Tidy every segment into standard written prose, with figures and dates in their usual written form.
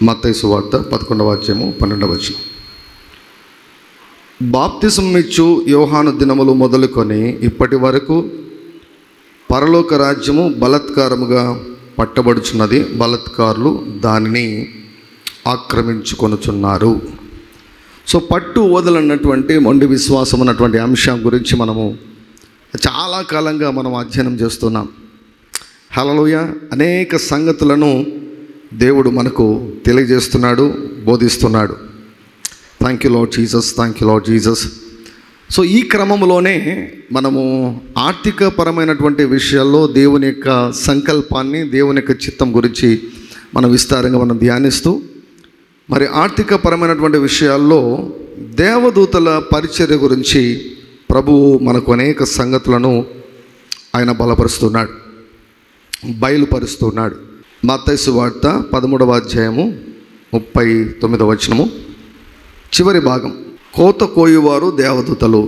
మత్తయి సువార్త 11వ అధ్యాయము 12వ వచనం. బాప్తిసం ఇచ్చు యోహాను దినములు మొదలుకొని ఇప్పటి వరకు పరలోక రాజ్యము బలత్కారముగా పట్టబడుచున్నది, బలత్కారులు దానిని ఆక్రమించుకొనుచున్నారు. సో పట్టు వదలన్నటువంటి మొండి విశ్వాసం అన్నటువంటి అంశం గురించి మనము చాలా కాలంగా మనం అధ్యయనం చేస్తున్నాం. హల్లెలూయా. అనేక సంగతులను దేవుడు మనకు తెలియజేస్తున్నాడు, బోధిస్తున్నాడు. Thank you Lord Jesus, thank you Lord Jesus. So ఈ క్రమంలోనే మనము ఆర్థిక పరమైనటువంటి విషయాల్లో దేవుని యొక్క సంకల్పాన్ని, దేవుని యొక్క చిత్తం గురించి మనం విస్తారంగా మనం ధ్యానిస్తూ, మరి ఆర్థిక పరమైనటువంటి విషయాల్లో దేవదూతల పరిచర్య గురించి ప్రభువు మనకు అనేక సంగతులను ఆయన బలపరుస్తున్నాడు, బయలుపరుస్తున్నాడు. మత్తయి సువార్త 13వ అధ్యాయము 39వ వచనము చివరి భాగం, కోత కోయువారు దేవదూతలు.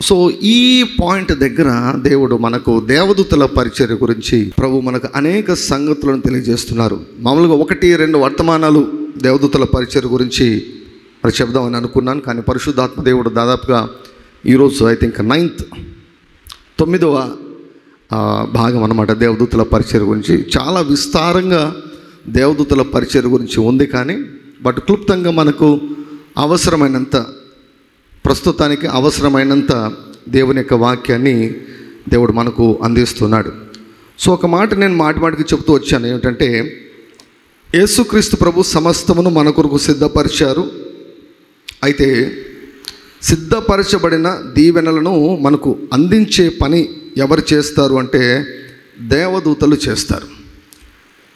సో ఈ పాయింట్ దగ్గర దేవుడు మనకు దేవదూతల పరిచర్య గురించి ప్రభు మనకు అనేక సంగతులను తెలియజేస్తున్నారు. మామూలుగా 1-2 వర్తమానాలు దేవదూతల పరిచర్య గురించి మరి చెప్దామని అనుకున్నాను, కానీ పరిశుద్ధాత్మ దేవుడు దాదాపుగా ఈరోజు ఐ థింక్ 9వ భాగం అన్నమాట దేవదూతల పరిచర్య గురించి. చాలా విస్తారంగా దేవదూతల పరిచర్య గురించి ఉంది, కానీ బట్ క్లుప్తంగా మనకు అవసరమైనంత, ప్రస్తుతానికి అవసరమైనంత దేవుని యొక్క వాక్యాన్ని దేవుడు మనకు అందిస్తున్నాడు. సో ఒక మాట నేను మాటికి చెప్తూ వచ్చాను, ఏమిటంటే యేసుక్రీస్తు ప్రభు సమస్తమును మన కొరకు సిద్ధపరిచారు. అయితే సిద్ధపరచబడిన దీవెనలను మనకు అందించే పని ఎవరు చేస్తారు అంటే దేవదూతలు చేస్తారు.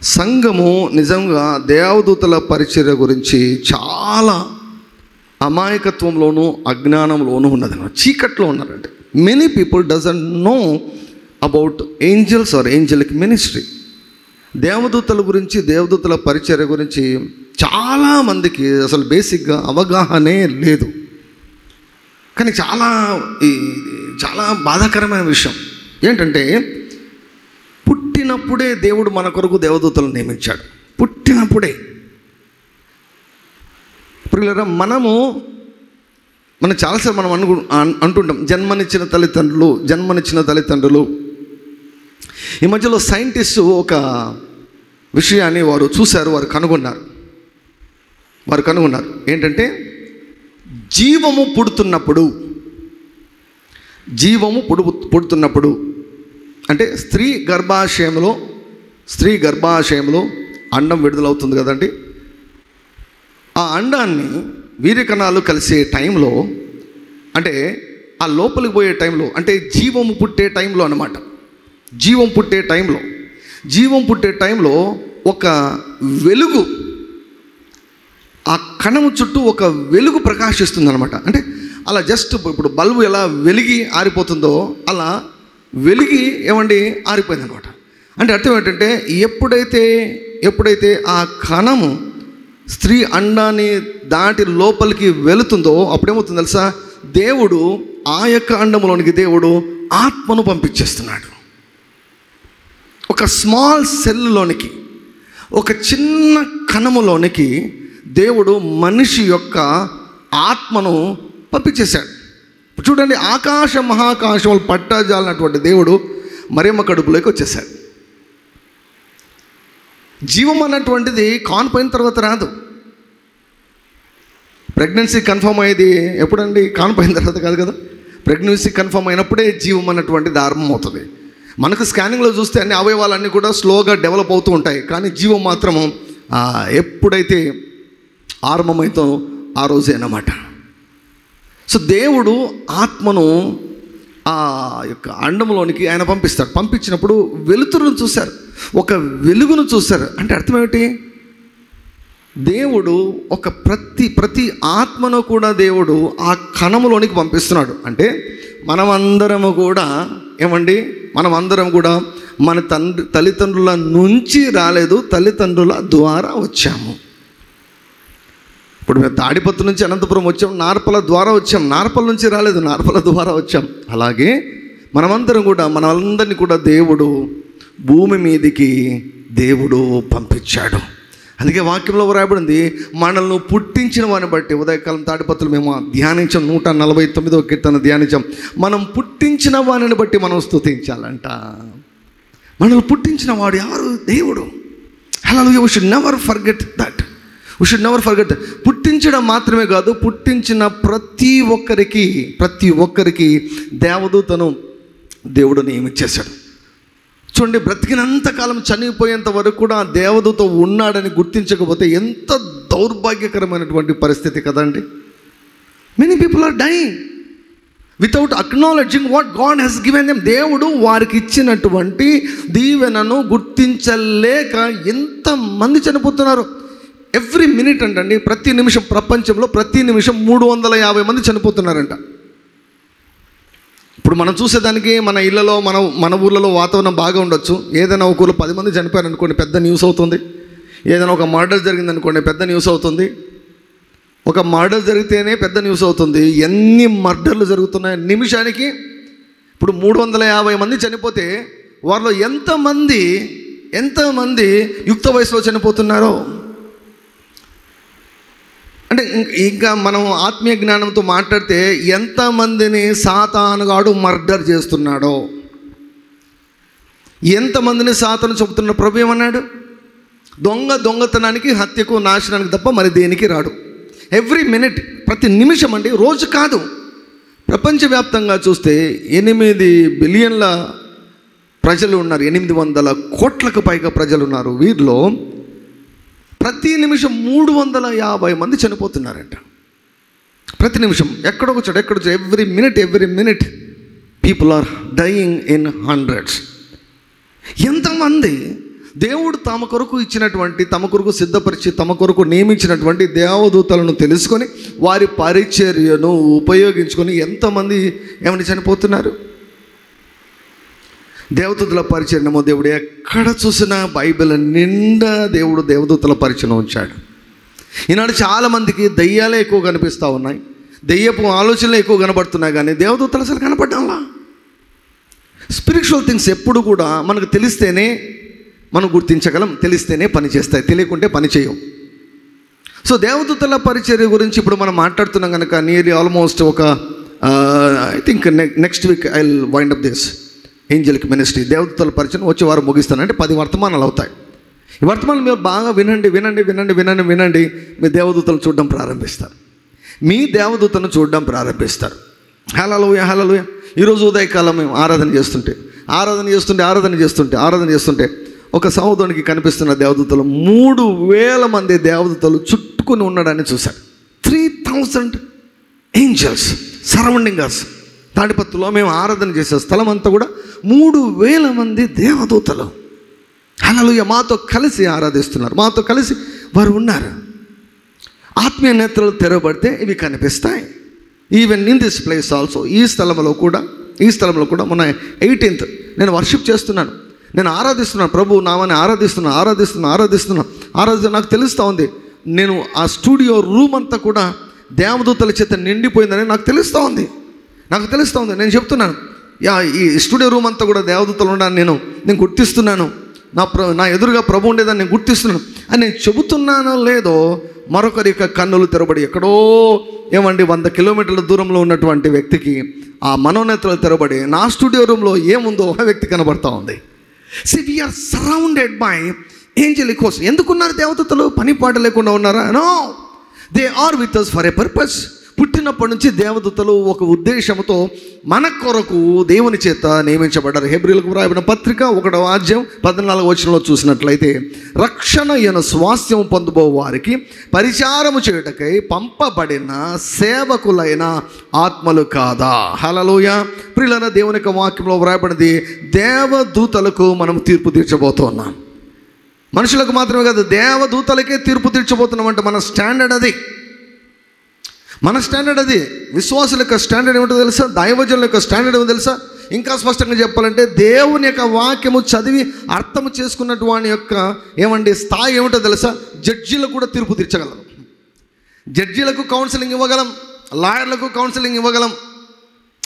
సంఘము నిజంగా దేవదూతల పరిచర్య గురించి చాలా అమాయకత్వంలోనూ అజ్ఞానంలోనూ ఉన్నది, చీకట్లో ఉన్నారంటే. Many people doesn't know about angels or angelic ministry. దేవదూతల గురించి, దేవదూతల పరిచర్య గురించి చాలామందికి అసలు బేసిక్గా అవగాహనే లేదు. కానీ చాలా బాధాకరమైన విషయం ఏంటంటే, పుట్టినప్పుడే దేవుడు మన కొరకు దేవదూతలను నియమించాడు. పుట్టినప్పుడే. ప్రియులారా, మనం చాలాసార్లు మనం అంటుంటాం జన్మనిచ్చిన తల్లిదండ్రులు. ఈ మధ్యలో సైంటిస్టు ఒక విషయాన్ని వారు చూశారు, వారు కనుగొన్నారు. ఏంటంటే జీవము పుడుతున్నప్పుడు అంటే స్త్రీ గర్భాశయంలో అండం విడుదలవుతుంది కదండి. ఆ అండాన్ని వీర్యకణాలు కలిసే టైంలో, అంటే ఆ లోపలికి పోయే టైంలో, అంటే జీవము పుట్టే టైంలో అన్నమాట. జీవం పుట్టే టైంలో ఒక వెలుగు, ఆ కణము చుట్టూ ఒక వెలుగు ప్రకాశిస్తుంది అనమాట. అంటే అలా జస్ట్ ఇప్పుడు బల్బు ఎలా వెలిగి ఆరిపోతుందో అలా వెలిగి ఆరిపోయింది అనమాట. అంటే అర్థం ఏంటంటే ఎప్పుడైతే ఆ కణము స్త్రీ అండాన్ని దాటి లోపలికి వెళుతుందో అప్పుడేమవుతుంది తెలుసా, దేవుడు ఆ యొక్క అండములోనికి దేవుడు ఆత్మను పంపించేస్తున్నాడు. ఒక స్మాల్ సెల్లోనికి, ఒక చిన్న కణములోనికి దేవుడు మనిషి యొక్క ఆత్మను పంపించేశాడు. చూడండి, మహాకాశములు పట్టజాలన్నటువంటి దేవుడు మరియమ్మ కడుపులోకి వచ్చేసాడు. జీవం అన్నటువంటిది కాన్పోయిన తర్వాత రాదు. ప్రెగ్నెన్సీ కన్ఫర్మ్ అయ్యేది ఎప్పుడండి? కాన్పోయిన తర్వాత కాదు కదా. ప్రెగ్నెన్సీ కన్ఫర్మ్ అయినప్పుడే జీవం అన్నటువంటిది ఆరంభమవుతుంది. మనకు స్కానింగ్లో చూస్తే అన్ని అవయవాలన్నీ కూడా స్లోగా డెవలప్ అవుతూ ఉంటాయి, కానీ జీవం మాత్రము ఎప్పుడైతే ఆరంభమైతో ఆ రోజే అన్నమాట. సో దేవుడు ఆత్మను ఆ యొక్క అండంలోనికి ఆయన పంపిస్తాడు. పంపించినప్పుడు వెలుతురును చూశారు, ఒక వెలుగును చూశారు. అంటే అర్థం ఏమిటి? దేవుడు ఒక ప్రతి ఆత్మను కూడా దేవుడు ఆ కణములోనికి పంపిస్తున్నాడు. అంటే మనమందరము కూడా మన తల్లిదండ్రుల నుంచి రాలేదు, తల్లిదండ్రుల ద్వారా వచ్చాము. ఇప్పుడు మేము తాడిపత్రి నుంచి అనంతపురం వచ్చాం, నార్పల ద్వారా వచ్చాం. నార్పల నుంచి రాలేదు, నార్పల ద్వారా వచ్చాం. అలాగే మనమందరినీ కూడా దేవుడు భూమి మీదికి దేవుడు పంపించాడు. అందుకే వాక్యంలో వ్రాయబడింది, మనల్ని పుట్టించిన వారిని బట్టి. ఉదయకాలం తాడిపత్రులు మేము ధ్యానించాం, 149వ కీర్తన ధ్యానించాం. మనం పుట్టించిన వారిని బట్టి మనం స్తుతించాలంట. మనల్ని పుట్టించిన వాడు ఎవరు? దేవుడు. Hallelujah. We should never forget that. We should never forget that. పుట్టించడం మాత్రమే కాదు, పుట్టించిన ప్రతి ఒక్కరికి దేవదూతను దేవుడు నియమించేశాడు. చూడండి, బ్రతికినంతకాలం చనిపోయేంత వరకు కూడా ఆ దేవదూత ఉన్నాడని గుర్తించకపోతే ఎంత దౌర్భాగ్యకరమైనటువంటి పరిస్థితి కదండి. Many people are dying without acknowledging what God he's given them. దేవుడు వారికి ఇచ్చినటువంటి దీవెనను గుర్తించలేక ఎంతమంది చనిపోతున్నారు. ఎవ్రీ మినిట్ అంటండి, ప్రతి నిమిషం, ప్రపంచంలో ప్రతి నిమిషం 350 మంది చనిపోతున్నారంట. ఇప్పుడు మనం చూసేదానికి మన ఇళ్లలో మన ఊర్లలో వాతావరణం బాగా ఉండొచ్చు. ఏదైనా ఒక ఊళ్ళో 10 మంది చనిపోయారు అనుకోండి, పెద్ద న్యూస్ అవుతుంది. ఏదైనా ఒక మర్డర్ జరిగింది అనుకోండి, పెద్ద న్యూస్ అవుతుంది. ఒక మర్డర్ జరిగితేనే పెద్ద న్యూస్ అవుతుంది. ఎన్ని మర్డర్లు జరుగుతున్నాయి నిమిషానికి. ఇప్పుడు 350 మంది చనిపోతే వారిలో ఎంతమంది యుక్త వయసులో చనిపోతున్నారో. అంటే ఇంకా మనం ఆత్మీయ జ్ఞానంతో మాట్లాడితే ఎంతమందిని సాతానుగాడు మర్డర్ చేస్తున్నాడో, ఎంతమందిని సాతాను చెబుతున్నాడు. ప్రభు ఏమన్నాడు? దొంగతనానికి, హత్యకు, నాశనానికి తప్ప మరి దేనికి రాడు. ఎవ్రీ మినిట్, ప్రతి నిమిషం అండి, రోజు కాదు. ప్రపంచవ్యాప్తంగా చూస్తే 8 బిలియన్ల ప్రజలు ఉన్నారు. 800 కోట్లకు పైగా ప్రజలు ఉన్నారు. వీరిలో ప్రతి నిమిషం 350 మంది చనిపోతున్నారంట. ప్రతి నిమిషం ఎక్కడొక చోట every minute people are dying in hundreds. ఎంతమంది దేవుడు తమ కొరకు ఇచ్చినటువంటి, తమ కొరకు సిద్ధపరిచి, తమ కొరకు నియమించినటువంటి దేవదూతలను తెలుసుకొని వారి పరిచర్యను ఉపయోగించుకొని ఎంతమంది ఏమని చనిపోతున్నారు. దేవదూతల పరిచయమో దేవుడు ఎక్కడ చూసినా బైబిల్ నిండా దేవుడు దేవదూతల పరిచయం ఉంచాడు. ఈనాడు చాలామందికి దయ్యాలే ఎక్కువ కనిపిస్తూ ఉన్నాయి, దయ్యపు ఆలోచనలు ఎక్కువ కనబడుతున్నాయి, కానీ దేవదూతలు అసలు కనపడ్డాలా? స్పిరిచువల్ థింగ్స్ ఎప్పుడు కూడా మనకు తెలిస్తేనే మనం గుర్తించగలం, తెలిస్తేనే పని చేస్తాయి, తెలియకుంటే పని చేయవు. సో దేవదూతల పరిచర్య గురించి ఇప్పుడు మనం మాట్లాడుతున్నాం కనుక నియర్లీ ఆల్మోస్ట్ ఒక I think next week I will wind up this angelic ministry. దేవదూతల పరిచయం వచ్చే వారం ముగిస్తాను. అంటే 10 వర్తమానాలు అవుతాయి. ఈ వర్తమానం మీరు బాగా వినండి. మీ దేవదూతలను చూడడం ప్రారంభిస్తారు. దేవదూతను చూడడం ప్రారంభిస్తారు. హల్లెలూయా. ఈరోజు ఉదయకాలం మేము ఆరాధన చేస్తుంటే ఒక సహోదరునికి కనిపిస్తున్న దేవదూతలు 3000 మంది దేవదూతలు చుట్టుకుని ఉండడాన్ని చూశారు. 3000 ఏంజల్స్ సరౌండింగ్ అస్. తాడిపత్రులో మేము ఆరాధన చేసే స్థలం అంతా కూడా 3000 మంది దేవదూతలు. హల్లెలూయా. మాతో కలిసి ఆరాధిస్తున్నారు, మాతో కలిసి వారు ఉన్నారు. ఆత్మీయ నేత్రాలు తెరవబడితే ఇవి కనిపిస్తాయి. Even in this place also, ఈ స్థలంలో కూడా మొన్న 18th నేను వర్షిప్ చేస్తున్నాను, నేను ఆరాధిస్తున్నాను, ప్రభు నామని ఆరాధిస్తున్నా. నాకు తెలుస్తూ ఉంది, నేను ఆ స్టూడియో రూమ్ అంతా కూడా దేవదూతల చేత నిండిపోయిందని నాకు తెలుస్తూ ఉంది. నేను చెప్తున్నాను, ఈ స్టూడియో రూమ్ అంతా కూడా దేవదూతలు ఉండని నేను గుర్తిస్తున్నాను. నా ఎదురుగా ప్రభు ఉండేదాన్ని నేను గుర్తిస్తున్నాను అని నేను చెబుతున్నానో లేదో, మరొకరి యొక్క కన్నులు తెరబడి ఎక్కడో 100 కిలోమీటర్ల దూరంలో ఉన్నటువంటి వ్యక్తికి ఆ మనోనేత్రాలు తెరబడి నా స్టూడియో రూమ్లో ఏముందో ఆ వ్యక్తి కనబడతా ఉంది. See, we are surrounded by angelic hosts. ఎందుకున్నారు దేవదూతలు? పని పాట లేకుండా ఉన్నారా? No, they are with us for a purpose. పుట్టినప్పటి నుంచి దేవదూతలు ఒక ఉద్దేశంతో మన కొరకు దేవుని చేత నియమించబడ్డారు. హెబ్రీయులకు వ్రాయబడిన పత్రిక 1వ అధ్యాయం 14వ వచనంలో చూసినట్లయితే, రక్షణ అయిన స్వాస్థ్యం పొందబో వారికి పరిచారము చేయుటకై పంపబడిన సేవకులైన ఆత్మలు కాదా? హల్లెలూయా. ప్రియులారా, దేవుని యొక్క వాక్యంలో వ్రాయబడింది, దేవదూతలకు మనం తీర్పు తీర్చబోతున్నాం. మనుషులకు మాత్రమే కాదు, దేవదూతలకే తీర్పు తీర్చబోతున్నాం. అంటే మన స్టాండర్డ్ అది. విశ్వాసుల యొక్క స్టాండర్డ్ ఏమిటో తెలుసా? దైవజనుల యొక్క స్టాండర్డ్ ఏమో తెలుసా? ఇంకా స్పష్టంగా చెప్పాలంటే దేవుని యొక్క వాక్యము చదివి అర్థం చేసుకున్నట్టు వాని యొక్క స్థాయి ఏమిటో తెలుసా? జడ్జీలకు కూడా తీర్పు తీర్చగలం, జడ్జీలకు కౌన్సిలింగ్ ఇవ్వగలం, లాయర్లకు కౌన్సిలింగ్ ఇవ్వగలం.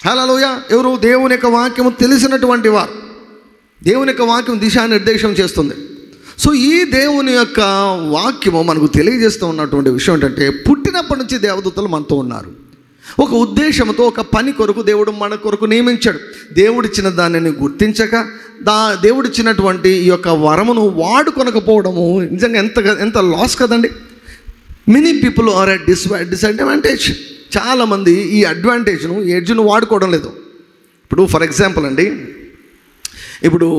హల్లెలూయా. ఎవరు? దేవుని యొక్క వాక్యము తెలిసినటువంటి వారు. దేవుని యొక్క వాక్యం దిశానిర్దేశం చేస్తుంది. సో ఈ దేవుని యొక్క వాక్యము మనకు తెలియజేస్తూ ఉన్నటువంటి విషయం ఏంటంటే, పుట్టినప్పటి నుంచి దేవదూతలు మనతో ఉన్నారు. ఒక ఉద్దేశంతో, ఒక పని కొరకు దేవుడు మన కొరకు నియమించాడు. దేవుడిచ్చిన దానిని గుర్తించక దేవుడిచ్చినటువంటి ఈ యొక్క వరమును వాడుకొనకపోవడము నిజంగా ఎంత లాస్ కదండి. Many people are at disadvantage. చాలామంది ఈ అడ్వాంటేజ్ను, ఎడ్జ్ను వాడుకోవడం లేదు. ఇప్పుడు ఫర్ ఎగ్జాంపుల్ అండి, ఇప్పుడు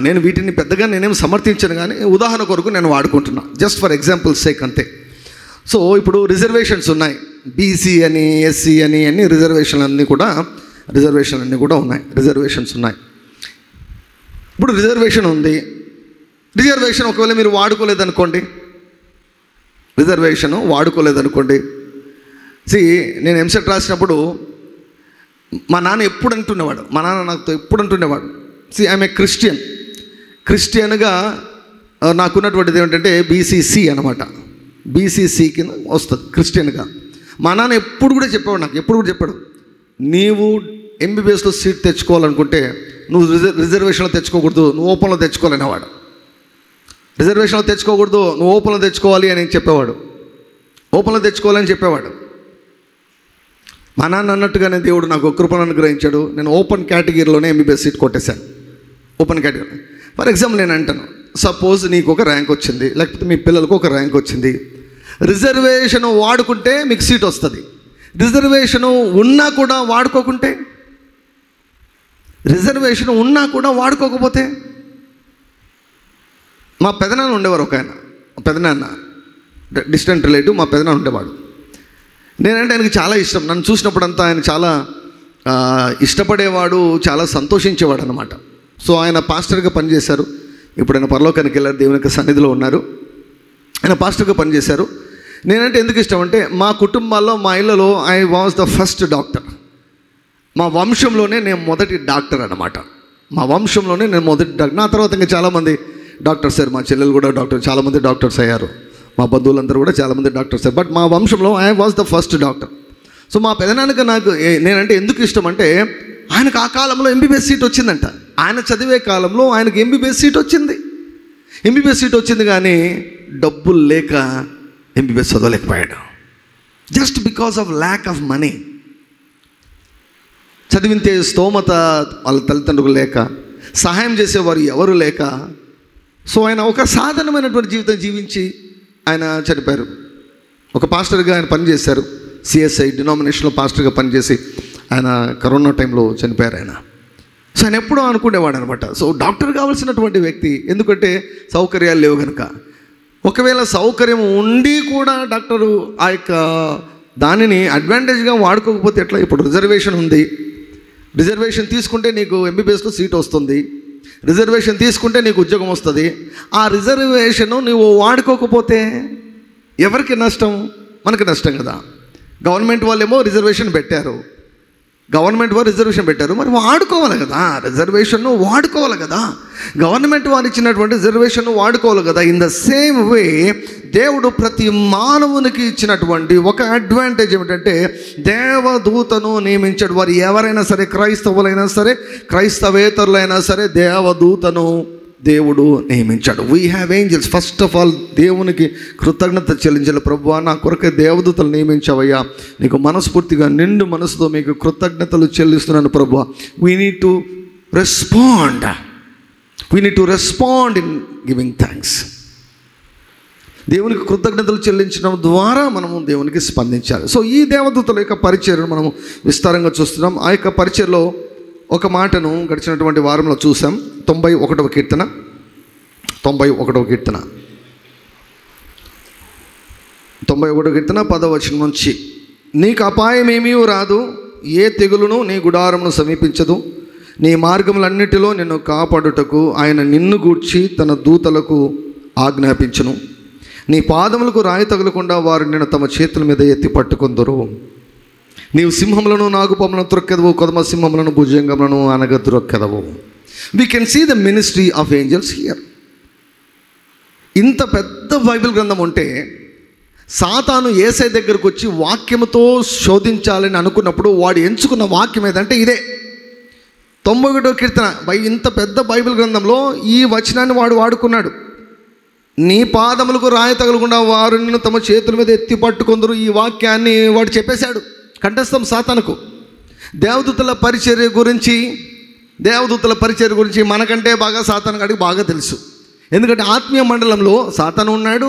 నేను వీటిని పెద్దగా నేనేం సమర్థించను, కానీ ఉదాహరణ కొరకు నేను వాడుకుంటున్నా, జస్ట్ ఫర్ ఎగ్జాంపుల్ సేక్ అంతే. సో ఇప్పుడు రిజర్వేషన్స్ ఉన్నాయి, బీసీ అని, ఎస్సీ అని, అన్ని రిజర్వేషన్లు అన్నీ కూడా ఉన్నాయి. రిజర్వేషన్స్ ఉన్నాయి. ఇప్పుడు రిజర్వేషన్ ఉంది. రిజర్వేషన్ ఒకవేళ మీరు వాడుకోలేదనుకోండి, నేను ఎంసెట్ రాసినప్పుడు మా నాన్న ఎప్పుడు అంటుండేవాడు, నాతో ఎప్పుడు అంటుండేవాడు, ఐఎమ్ ఏ క్రిస్టియన్గా నాకున్నటువంటిది ఏమిటంటే బీసీసీ అనమాట. బీసీసీ కింద వస్తుంది క్రిస్టియన్గా. మా నాన్న ఎప్పుడు కూడా చెప్పాడు, నీవు ఎంబీబీఎస్లో సీట్ తెచ్చుకోవాలనుకుంటే నువ్వు రిజర్వేషన్లో తెచ్చుకోకూడదు, నువ్వు ఓపెన్లో తెచ్చుకోవాలనేవాడు. రిజర్వేషన్లో తెచ్చుకోకూడదు, నువ్వు ఓపెన్లో తెచ్చుకోవాలి అని చెప్పేవాడు. ఓపెన్లో తెచ్చుకోవాలని చెప్పేవాడు. మా నాన్న అన్నట్టుగానే దేవుడు నాకు కృపను అనుగ్రహించాడు. నేను ఓపెన్ కేటగిరీలోనే ఎంబీబీఎస్ సీట్ కొట్టేశాను. Open category. ఫర్ ఎగ్జాంపుల్ నేను అంటాను, సపోజ్ నీకు ఒక ర్యాంక్ వచ్చింది, లేకపోతే మీ పిల్లలకు ఒక ర్యాంక్ వచ్చింది. రిజర్వేషన్ వాడుకుంటే మీకు సీట్ వస్తుంది. రిజర్వేషను ఉన్నా కూడా వాడుకోకపోతే, మా పెదనాన్న ఉండేవారు, ఒక ఆయన పెదనాన్న, డిస్టెంట్ రిలేటివ్, మా పెదనాన్న ఉండేవాడు. నేనంటే ఆయనకి చాలా ఇష్టం. నన్ను చూసినప్పుడంతా ఆయన చాలా ఇష్టపడేవాడు, చాలా సంతోషించేవాడు అనమాట. సో ఆయన పాస్టర్గా పనిచేశారు. ఇప్పుడు ఆయన పరలోకానికి వెళ్ళారు, దేవుని యొక్క సన్నిధిలో ఉన్నారు. ఆయన పాస్టర్గా పనిచేశారు. నేనంటే ఎందుకు ఇష్టం అంటే, మా కుటుంబాల్లో, మా ఇళ్ళలో I was the first doctor. మా వంశంలోనే నేను మొదటి డాక్టర్ అనమాట. నా తర్వాత ఇంకా చాలామంది డాక్టర్స్ అయ్యారు. మా చెల్లెలు కూడా చాలామంది డాక్టర్స్ అయ్యారు. మా బంధువులందరూ కూడా చాలామంది డాక్టర్స్ అయ్యారు. బట్ మా వంశంలో I was the first doctor. So మా పెదనాన్నకి నేనంటే ఎందుకు ఇష్టం అంటే, ఆయనకు ఆ కాలంలో ఎంబీబీఎస్ సీట్ వచ్చిందంట. ఆయన చదివే కాలంలో ఆయనకు ఎంబీబీఎస్ సీట్ వచ్చింది కానీ డబ్బులు లేక ఎంబీబీఎస్ చదవలేకపోయాడు. Just because of lack of money. చదివించే స్తోమత వాళ్ళ తల్లిదండ్రులు లేక, సహాయం చేసేవారు ఎవరు లేక, సో ఆయన ఒక సాధారణమైనటువంటి జీవితం జీవించి ఆయన చనిపోయారు. ఒక పాస్టర్గా ఆయన పనిచేశారు. సిఎస్ఐ డినామినేషన్లో పాస్టర్గా పనిచేసి ఆయన కరోనా టైంలో చనిపోయారు ఆయన. సో ఆయన ఎప్పుడూ అనుకునేవాడు అనమాట. సో డాక్టర్ కావాల్సినటువంటి వ్యక్తి, ఎందుకంటే సౌకర్యాలు లేవు కనుక. ఒకవేళ సౌకర్యం ఉండి కూడా డాక్టరు ఆ యొక్క దానిని అడ్వాంటేజ్గా వాడుకోకపోతే ఎట్లా? ఇప్పుడు రిజర్వేషన్ ఉంది, రిజర్వేషన్ తీసుకుంటే నీకు ఎంబీబీఎస్లో సీట్ వస్తుంది, రిజర్వేషన్ తీసుకుంటే నీకు ఉద్యోగం వస్తుంది. ఆ రిజర్వేషను నువ్వు వాడుకోకపోతే ఎవరికి నష్టం? మనకి నష్టం కదా. గవర్నమెంట్ వాళ్ళేమో రిజర్వేషన్ పెట్టారు, మరి వాడుకోవాలి కదా, రిజర్వేషన్ను వాడుకోవాలి కదా, గవర్నమెంట్ వారు ఇచ్చినటువంటి రిజర్వేషన్ను వాడుకోవాలి కదా. ఇన్ ద సేమ్ వే దేవుడు ప్రతి మానవునికి ఇచ్చినటువంటి ఒక అడ్వాంటేజ్ ఏమిటంటే, దేవదూతను నియమించాడు. వారు ఎవరైనా సరే, క్రైస్తవులైనా సరే, క్రైస్తవేతరులైనా సరే, దేవదూతను దేవుడు నియమించాడు. We have angels. First of all దేవునికి కృతజ్ఞత చెల్లించాలి. ప్రభువా, నా కొరకే దేవదూతలు నియమించావయ్యా, నీకు మనస్ఫూర్తిగా నిండు మనసుతో మీకు కృతజ్ఞతలు చెల్లిస్తున్నాను ప్రభువా. We need to respond in giving thanks. దేవునికి కృతజ్ఞతలు చెల్లించడం ద్వారా మనము దేవునికి స్పందించాలి. సో ఈ దేవదూతల యొక్క పరిచర్యను మనము విస్తారంగా చూస్తున్నాం. ఆ యొక్క పరిచర్లో ఒక మాటను గడిచినటువంటి వారంలో చూసాం. 91వ కీర్తన 10వ వచనం నుంచి, నీకు అపాయమేమీ రాదు, ఏ తెగులును నీ గుడారమును సమీపించదు, నీ మార్గములన్నిటిలో నిన్ను కాపాడుటకు ఆయన నిన్ను గూర్చి తన దూతలకు ఆజ్ఞాపించును. నీ పాదములకు రాయి తగలకుండా వారు నిన్ను తమ చేతుల మీద ఎత్తి పట్టుకొందురు. నీవు సింహములను, నాగుపాములను త్రొక్కెదవు, కొదమ సింహములను, భుజంగములను అనగద్రొక్కెదవు. We can see the ministry of angels here. ఇంత పెద్ద బైబిల్ గ్రంథం ఉంటే సాతాను యేసయ్య దగ్గరకు వచ్చి వాక్యముతో శోధించాలని అనుకున్నప్పుడు వాడు ఎంచుకున్న వాక్యం ఏదంటే ఇదే 91వ కీర్తన. ఇంత పెద్ద బైబిల్ గ్రంథంలో ఈ వచనాన్ని వాడు వాడుకున్నాడు. నీ పాదములకు రాయి తగలకుండా వారు నిన్ను తమ చేతుల మీద ఎత్తి పట్టుకొందరు. ఈ వాక్యాన్ని వాడు చెప్పేశాడు కంఠస్థం సాతానుకు. దేవదూతల పరిచర్య గురించి మనకంటే బాగా సాతాను గాడికి బాగా తెలుసు. ఎందుకంటే ఆత్మీయ మండలంలో సాతాను ఉన్నాడు,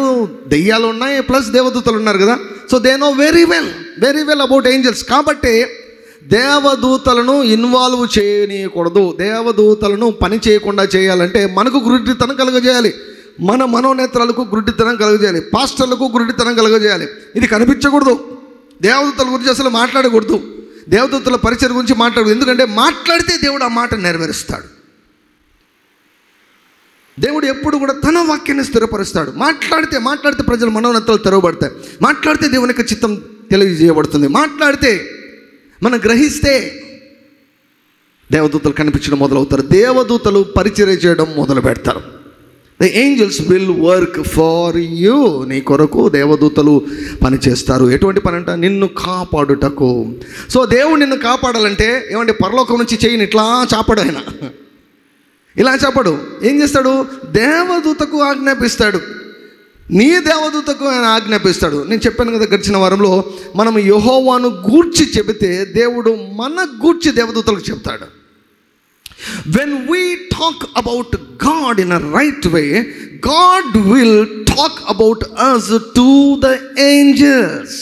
దెయ్యాలు ఉన్నాయి, ప్లస్ దేవదూతలు ఉన్నారు కదా. So they know very well about angels. కాబట్టి దేవదూతలను ఇన్వాల్వ్ చేయనీయకూడదు. దేవదూతలను పని చేయకుండా చేయాలంటే మనకు గురుడితనం కలుగజేయాలి, మన మనోనేత్రాలకు గురుడితనం కలుగజేయాలి, పాస్టర్లకు గురుడితనం కలుగజేయాలి. ఇది కనిపించకూడదు. దేవదూతల గురించి అసలు మాట్లాడకూడదు, దేవదూతల పరిచయం గురించి మాట్లాడకూడదు. ఎందుకంటే మాట్లాడితే దేవుడు ఆ మాట నెరవేరుస్తాడు. దేవుడు ఎప్పుడు కూడా తన వాక్యాన్ని స్థిరపరుస్తాడు. మాట్లాడితే ప్రజల మనోనేత్రాలు తెరవబడతాయి. మాట్లాడితే దేవుని యొక్క చిత్తం తెలియజేయబడుతుంది. మాట్లాడితే మనం గ్రహిస్తే దేవదూతలు కనిపించడం మొదలవుతారు. దేవదూతలు పరిచర్య చేయడం మొదలు పెడతారు. The angels will work far you. నీ కొరకు దేవదూతలు పనిచేస్తారు. ఎటువంటి పని అంట? నిన్ను కాపాడుటకు. సో దేవుడు నిన్ను కాపాడాలంటే ఏమంటే పరలోకం నుంచి చేయని ఇట్లా చాపడు. ఆయన ఇలా చాపడు. ఏం చేస్తాడు? దేవదూతకు ఆజ్ఞాపిస్తాడు. నీ దేవదూతకు ఆయన ఆజ్ఞాపిస్తాడు. నేను చెప్పాను కదా గడిచిన వారంలో, మనం యెహోవాను గూర్చి చెబితే దేవుడు మన గూర్చి దేవదూతలకు చెప్తాడు. When we talk about God in a right way, God will talk about us to the angels.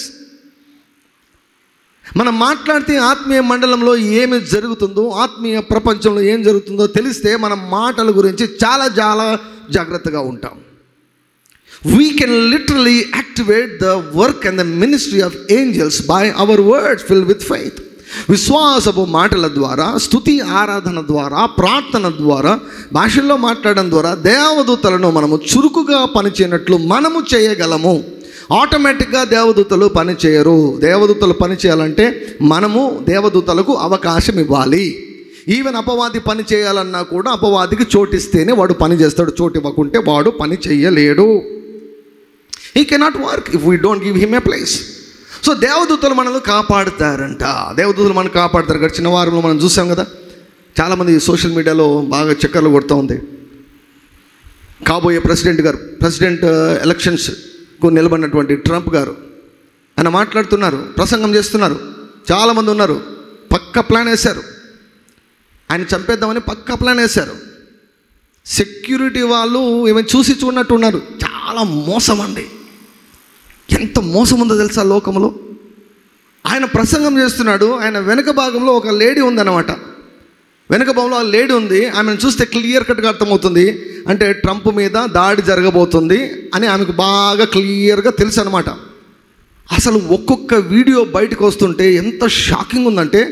మనం మాట్లాడితే ఆత్మీయ మండలంలో ఏమి జరుగుతుందో, ఆత్మీయ ప్రపంచంలో ఏం జరుగుతుందో తెలిస్తే మన మాటల గురించి చాలా జాగ్రత్తగా ఉంటాం. We can literally activate the work and the ministry of angels by our words filled with faith. విశ్వాసపు మాటల ద్వారా, స్తుతి ఆరాధన ద్వారా, ప్రార్థన ద్వారా, భాషల్లో మాట్లాడడం ద్వారా దేవదూతలను మనము చురుకుగా పనిచేయనట్లు మనము చేయగలము. ఆటోమేటిక్గా దేవదూతలు పని చేయరు. దేవదూతలు పని చేయాలంటే మనము దేవదూతలకు అవకాశం ఇవ్వాలి. ఈవెన్ అపవాది పని చేయాలన్నా కూడా అపవాదికి చోటిస్తేనే వాడు పని చేస్తాడు. చోటు ఇవ్వకుంటే వాడు పని చేయలేడు. He cannot work if we don't give him a place. So దేవదూతలు మనల్ని కాపాడుతారంట. దేవదూతలు మనల్ని కాపాడుతారు. గడిచిన వారంలో మనం చూసాం కదా, చాలామంది సోషల్ మీడియాలో బాగా చక్కర్లు కొడుతూ ఉంది. కాబోయే ప్రెసిడెంట్ ఎలక్షన్స్కు నిలబడినటువంటి ట్రంప్ గారు ఆయన మాట్లాడుతున్నారు, ప్రసంగం చేస్తున్నారు. చాలామంది ఉన్నారు, పక్క ప్లాన్ వేశారు. ఆయన చంపేద్దామని పక్క ప్లాన్ వేశారు. సెక్యూరిటీ వాళ్ళు ఏమైనా చూసి చూడనట్టు ఉన్నారు. చాలా మోసం అండి. ఎంత మోసం ఉందో తెలుసా లోకంలో. ఆయన ప్రసంగం చేస్తున్నాడు, ఆయన వెనక భాగంలో ఒక లేడీ ఉందన్నమాట. వెనక భాగంలో ఆ లేడీ ఉంది. ఆమెను చూస్తే క్లియర్ కట్గా అర్థమవుతుంది, అంటే ట్రంప్ మీద దాడి జరగబోతుంది అని ఆమెకు బాగా క్లియర్గా తెలుసు అనమాట. అసలు ఒక్కొక్క వీడియో బయటకు వస్తుంటే ఎంత షాకింగ్ ఉందంటే,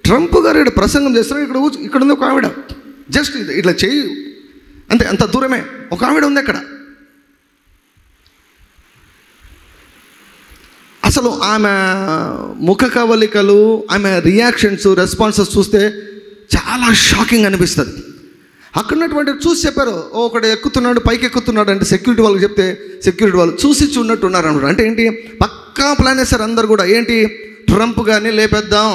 ట్రంప్ గారు ఇక్కడ ప్రసంగం చేస్తున్నారు, ఇక్కడ ఉంది ఒక ఆవిడ, జస్ట్ ఇట్లా చేయి అంతే, అంత దూరమే ఒక ఆవిడ ఉంది అక్కడ. అసలు ఆమె ముఖ కవలికలు, ఆమె రియాక్షన్స్, రెస్పాన్సెస్ చూస్తే చాలా షాకింగ్ అనిపిస్తుంది. అక్కడ ఉన్నటువంటి చూసి చెప్పారు, ఒకడు ఎక్కుతున్నాడు, పైకి ఎక్కుతున్నాడు అంటే సెక్యూరిటీ వాళ్ళకి చెప్తే సెక్యూరిటీ వాళ్ళు చూసి చూడనట్టు ఉన్నారు అన్నమాట. అంటే ఏంటి? పక్కా ప్లాన్ వేస్తారు అందరు కూడా. ఏంటి? ట్రంప్ గారిని లేపేద్దాం.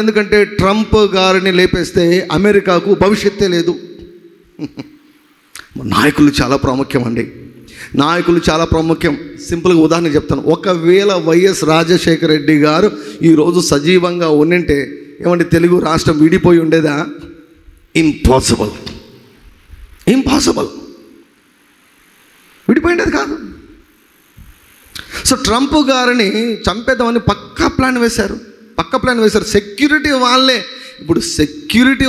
ఎందుకంటే ట్రంప్ గారిని లేపేస్తే అమెరికాకు భవిష్యత్తే లేదు. నాయకులు చాలా ప్రాముఖ్యం అండి. సింపుల్గా ఉదాహరణ చెప్తాను. ఒకవేళ వైఎస్ రాజశేఖర రెడ్డి గారు ఈరోజు సజీవంగా ఉండింటే ఏమంటే తెలుగు రాష్ట్రం విడిపోయి ఉండేదా? ఇంపాసిబుల్. విడిపోయిండేది కాదు. సో ట్రంప్ గారిని చంపేద్దామని పక్కా ప్లాన్ వేశారు. సెక్యూరిటీ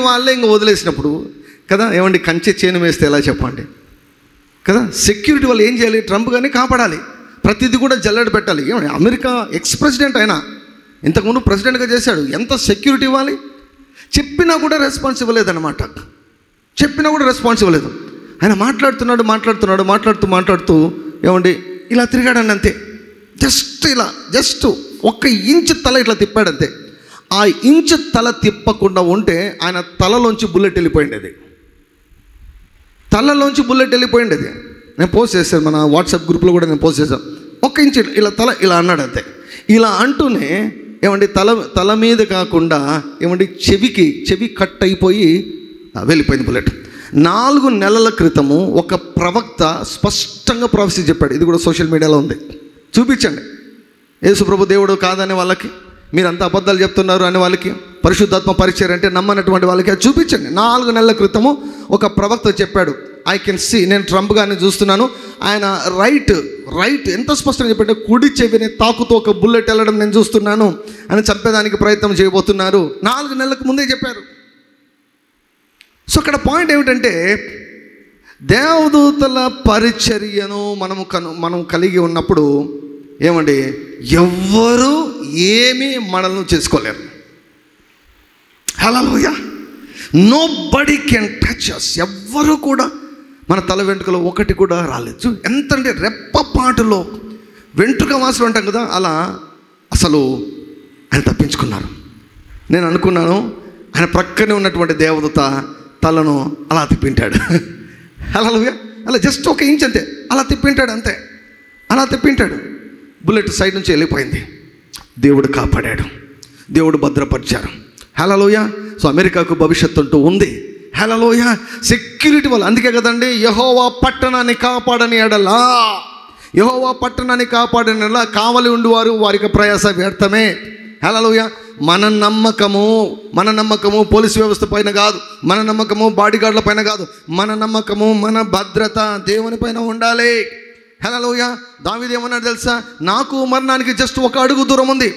వాళ్ళే ఇంక వదిలేసినప్పుడు కదా, ఏమండి కంచె చేను వేస్తే ఎలా చెప్పండి కదా. సెక్యూరిటీ వాళ్ళు ఏం చేయాలి? ట్రంప్ గారిని కాపాడాలి. ప్రతిదీ కూడా జల్లెడ పెట్టాలి. ఏమండి, అమెరికా ఎక్స్ ప్రెసిడెంట్ అయినా ఇంతకుముందు ప్రెసిడెంట్గా చేశాడు. ఎంత సెక్యూరిటీ ఇవ్వాలి? చెప్పినా కూడా రెస్పాన్స్ ఇవ్వలేదన్నమాట. ఆయన మాట్లాడుతూ ఏమండి ఇలా తిరిగాడండి అంతే. జస్ట్ 1 ఇంచు తల ఇట్లా తిప్పాడంతే. ఆ ఇంచు తల తిప్పకుండా ఉంటే ఆయన తలలోంచి బుల్లెట్ వెళ్ళిపోయిండేది. నేను పోస్ట్ చేశాను, మన వాట్సాప్ గ్రూప్లో కూడా నేను పోస్ట్ చేశాను. 1 ఇంచు ఇలా తల ఇలా అన్నాడు అంతే. ఇలా అంటూనే ఏమండి తల మీద కాకుండా ఏమండి చెవి కట్ అయిపోయి వెళ్ళిపోయింది బుల్లెట్. 4 నెలల క్రితము ఒక ప్రవక్త స్పష్టంగా ప్రొఫెసీ చెప్పాడు. ఇది కూడా సోషల్ మీడియాలో ఉంది, చూపించండి. యేసుప్రభు దేవుడు కాదనే వాళ్ళకి, మీరంతా అబద్ధాలు చెప్తున్నారు అనే వాళ్ళకి, పరిశుద్ధాత్మ పరిచయం అంటే నమ్మనటువంటి వాళ్ళకి అది చూపించండి. 4 నెలల క్రితము ఒక ప్రవక్త చెప్పాడు. ఐ కెన్ సీ, నేను ట్రంప్ గారిని చూస్తున్నాను, ఆయన రైట్ ఎంత స్పష్టంగా చెప్పంటే కుడి చెవిని తాకుతూ ఒక బుల్లెట్ వెళ్ళడం నేను చూస్తున్నాను అని చంపేదానికి ప్రయత్నం చేయబోతున్నారు. 4 నెలలకు ముందే చెప్పారు. సో అక్కడ పాయింట్ ఏమిటంటే, దేవదూతల పరిచర్యను మనం కలిగి ఉన్నప్పుడు ఏమండి, ఎవ్వరూ ఏమీ మనల్ని చేసుకోలేరు. Hallelujah. Nobody can touch us. ఎవ్వరూ కూడా మన తల వెంట్రుకలో ఒకటి కూడా రాలేదు. ఎంత అంటే రెప్పపాటులో వెంట్రుక వాసులు అంటాం కదా, అలా అసలు ఆయన తప్పించుకున్నారు. నేను అనుకున్నాను ఆయన ప్రక్కనే ఉన్నటువంటి దేవదూత తలను అలా తిప్పింటాడు. హల్లెలూయా. అలా జస్ట్ 1 ఇంచ్ అంతే, అలా తిప్పింటాడు, అంతే అలా తిప్పింటాడు. బుల్లెట్ సైడ్ నుంచి వెళ్ళిపోయింది. దేవుడు కాపాడాడు, దేవుడు భద్రపరిచారు. హల్లెలూయా. సో అమెరికాకు భవిష్యత్తు అంటూ ఉంది. హల్లెలూయా. సెక్యూరిటీ వల్ల, అందుకే కదండి, యెహోవా పట్టణాన్ని కాపాడని ఎడలా, యెహోవా పట్టణాన్ని కాపాడని ఎడలా కావలి ఉండివారు వారికి ప్రయాస వ్యర్థమే. హల్లెలూయా. మన నమ్మకము పోలీసు వ్యవస్థ పైన కాదు, మన నమ్మకము బాడీగార్డుల పైన కాదు, మన నమ్మకము మన భద్రత దేవుని పైన ఉండాలి. హల్లెలూయా. దావీదు ఏమన్నాడు తెలుసా, నాకు మరణానికి జస్ట్ 1 అడుగు దూరం ఉంది.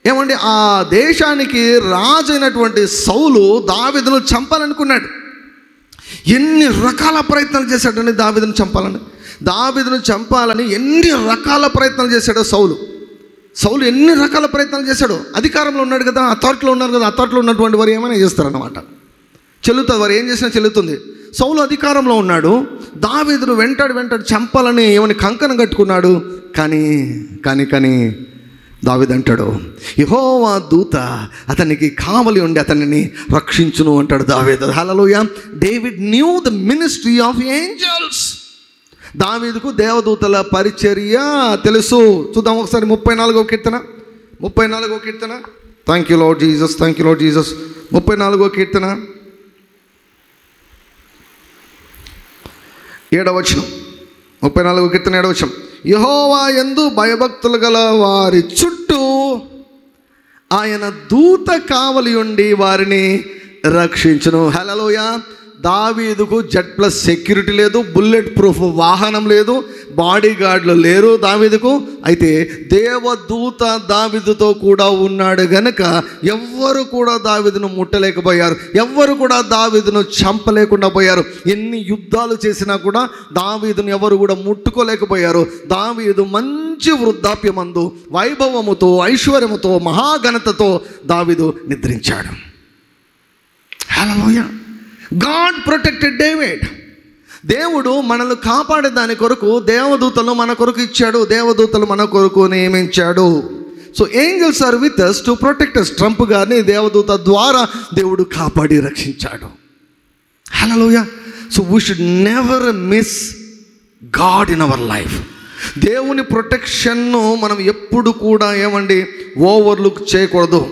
ఏమండి, ఆ దేశానికి రాజు అయినటువంటి సౌలు దావీదును చంపాలనుకున్నాడు. ఎన్ని రకాల ప్రయత్నాలు చేశాడని దావీదును చంపాలని ఎన్ని రకాల ప్రయత్నాలు చేశాడో సౌలు ఎన్ని రకాల ప్రయత్నాలు చేశాడో. అధికారంలో ఉన్నాడు కదా, అథారిటీలో ఉన్నారు కదా, అథారిటీలో ఉన్నటువంటి వారు ఏమైనా చేస్తారన్నమాట. చెల్లుతుంది, వారు ఏం చేసినా చెల్లుతుంది. సౌలు అధికారంలో ఉన్నాడు, దావీదును వెంటాడు చంపాలని ఏమని కంకణం కట్టుకున్నాడు. కానీ దావీదు అంటాడు, యెహోవా దూత అతనికి కావలి ఉండి అతనిని రక్షించును అంటాడు దావీదు. Hallelujah. David knew the ministry of angels. దావీదుకు దేవదూతల పరిచర్య తెలుసు. చూద్దాం ఒకసారి 34వ కీర్తన. Thank you Lord Jesus. 34వ కీర్తన 7వ వచనం. 34వ కీర్తన 7వ వచనం. యెహోవా యందు భయభక్తులు గల వారి చుట్టూ ఆయన దూత కావలి ఉండి వారిని రక్షించును. హల్లెలూయా. దావీదుకు Z+ సెక్యూరిటీ లేదు, బుల్లెట్ ప్రూఫ్ వాహనం లేదు, బాడీ గార్డులు లేరు దావీదుకు. అయితే దేవదూత దావీదుతో కూడా ఉన్నాడు గనుక ఎవ్వరు కూడా దావీదును ముట్టలేకపోయారు, ఎవ్వరు కూడా దావీదును చంపలేకుండా పోయారు. ఎన్ని యుద్ధాలు చేసినా కూడా దావీదును ఎవరు కూడా ముట్టుకోలేకపోయారు. దావీదు మంచి వృద్ధాప్యమందు వైభవముతో ఐశ్వర్యముతో మహాఘనతతో దావీదు నిద్రించాడు. హల్లెలూయా. God protected David. దేవుడు మనల్ని కాపాడే దాని కొరకు దేవదూతలు మన కొరకు ఇచ్చాడు, దేవదూతలు మన కొరకు నియమించాడు. So angels are with us to protect us. Trump గారిని దేవదూత ద్వారా దేవుడు కాపాడి రక్షించాడు. Hallelujah. So we should never miss God in our life. దేవుని ప్రొటెక్షన్ను మనం ఎప్పుడు కూడా ఏమండి ఓవర్లుక్ చేయకూడదు.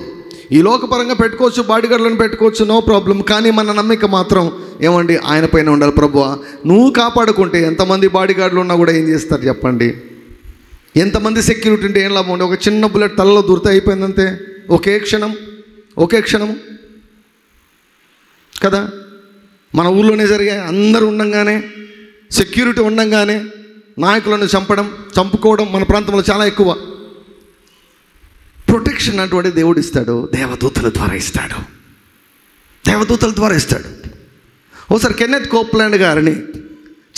ఈ లోకపరంగా పెట్టుకోవచ్చు, బాడీగార్డులను పెట్టుకోవచ్చు, నో ప్రాబ్లం. కానీ మన నమ్మిక మాత్రం ఏమండి ఆయన పైన ఉండాలి. ప్రభువా నువ్వు కాపాడుకుంటే ఎంతమంది బాడీగార్డులు ఉన్నా కూడా ఏం చేస్తారు చెప్పండి? ఎంతమంది సెక్యూరిటీ ఉంటే ఏం లాభం ఉండే? ఒక చిన్న బుల్లెట్ తలలో దూరితే అయిపోయిందంతే, ఒకే క్షణం కదా. మన ఊళ్ళోనే జరిగాయి. అందరూ ఉండంగానే, సెక్యూరిటీ ఉండంగానే నాయకులను చంపుకోవడం మన ప్రాంతంలో చాలా ఎక్కువ. ప్రొటెక్షన్ అటువంటి దేవుడు ఇస్తాడు, దేవదూతల ద్వారా ఇస్తాడు. ఒకసారి కెన్నెత్ కోప్లాండ్ గారిని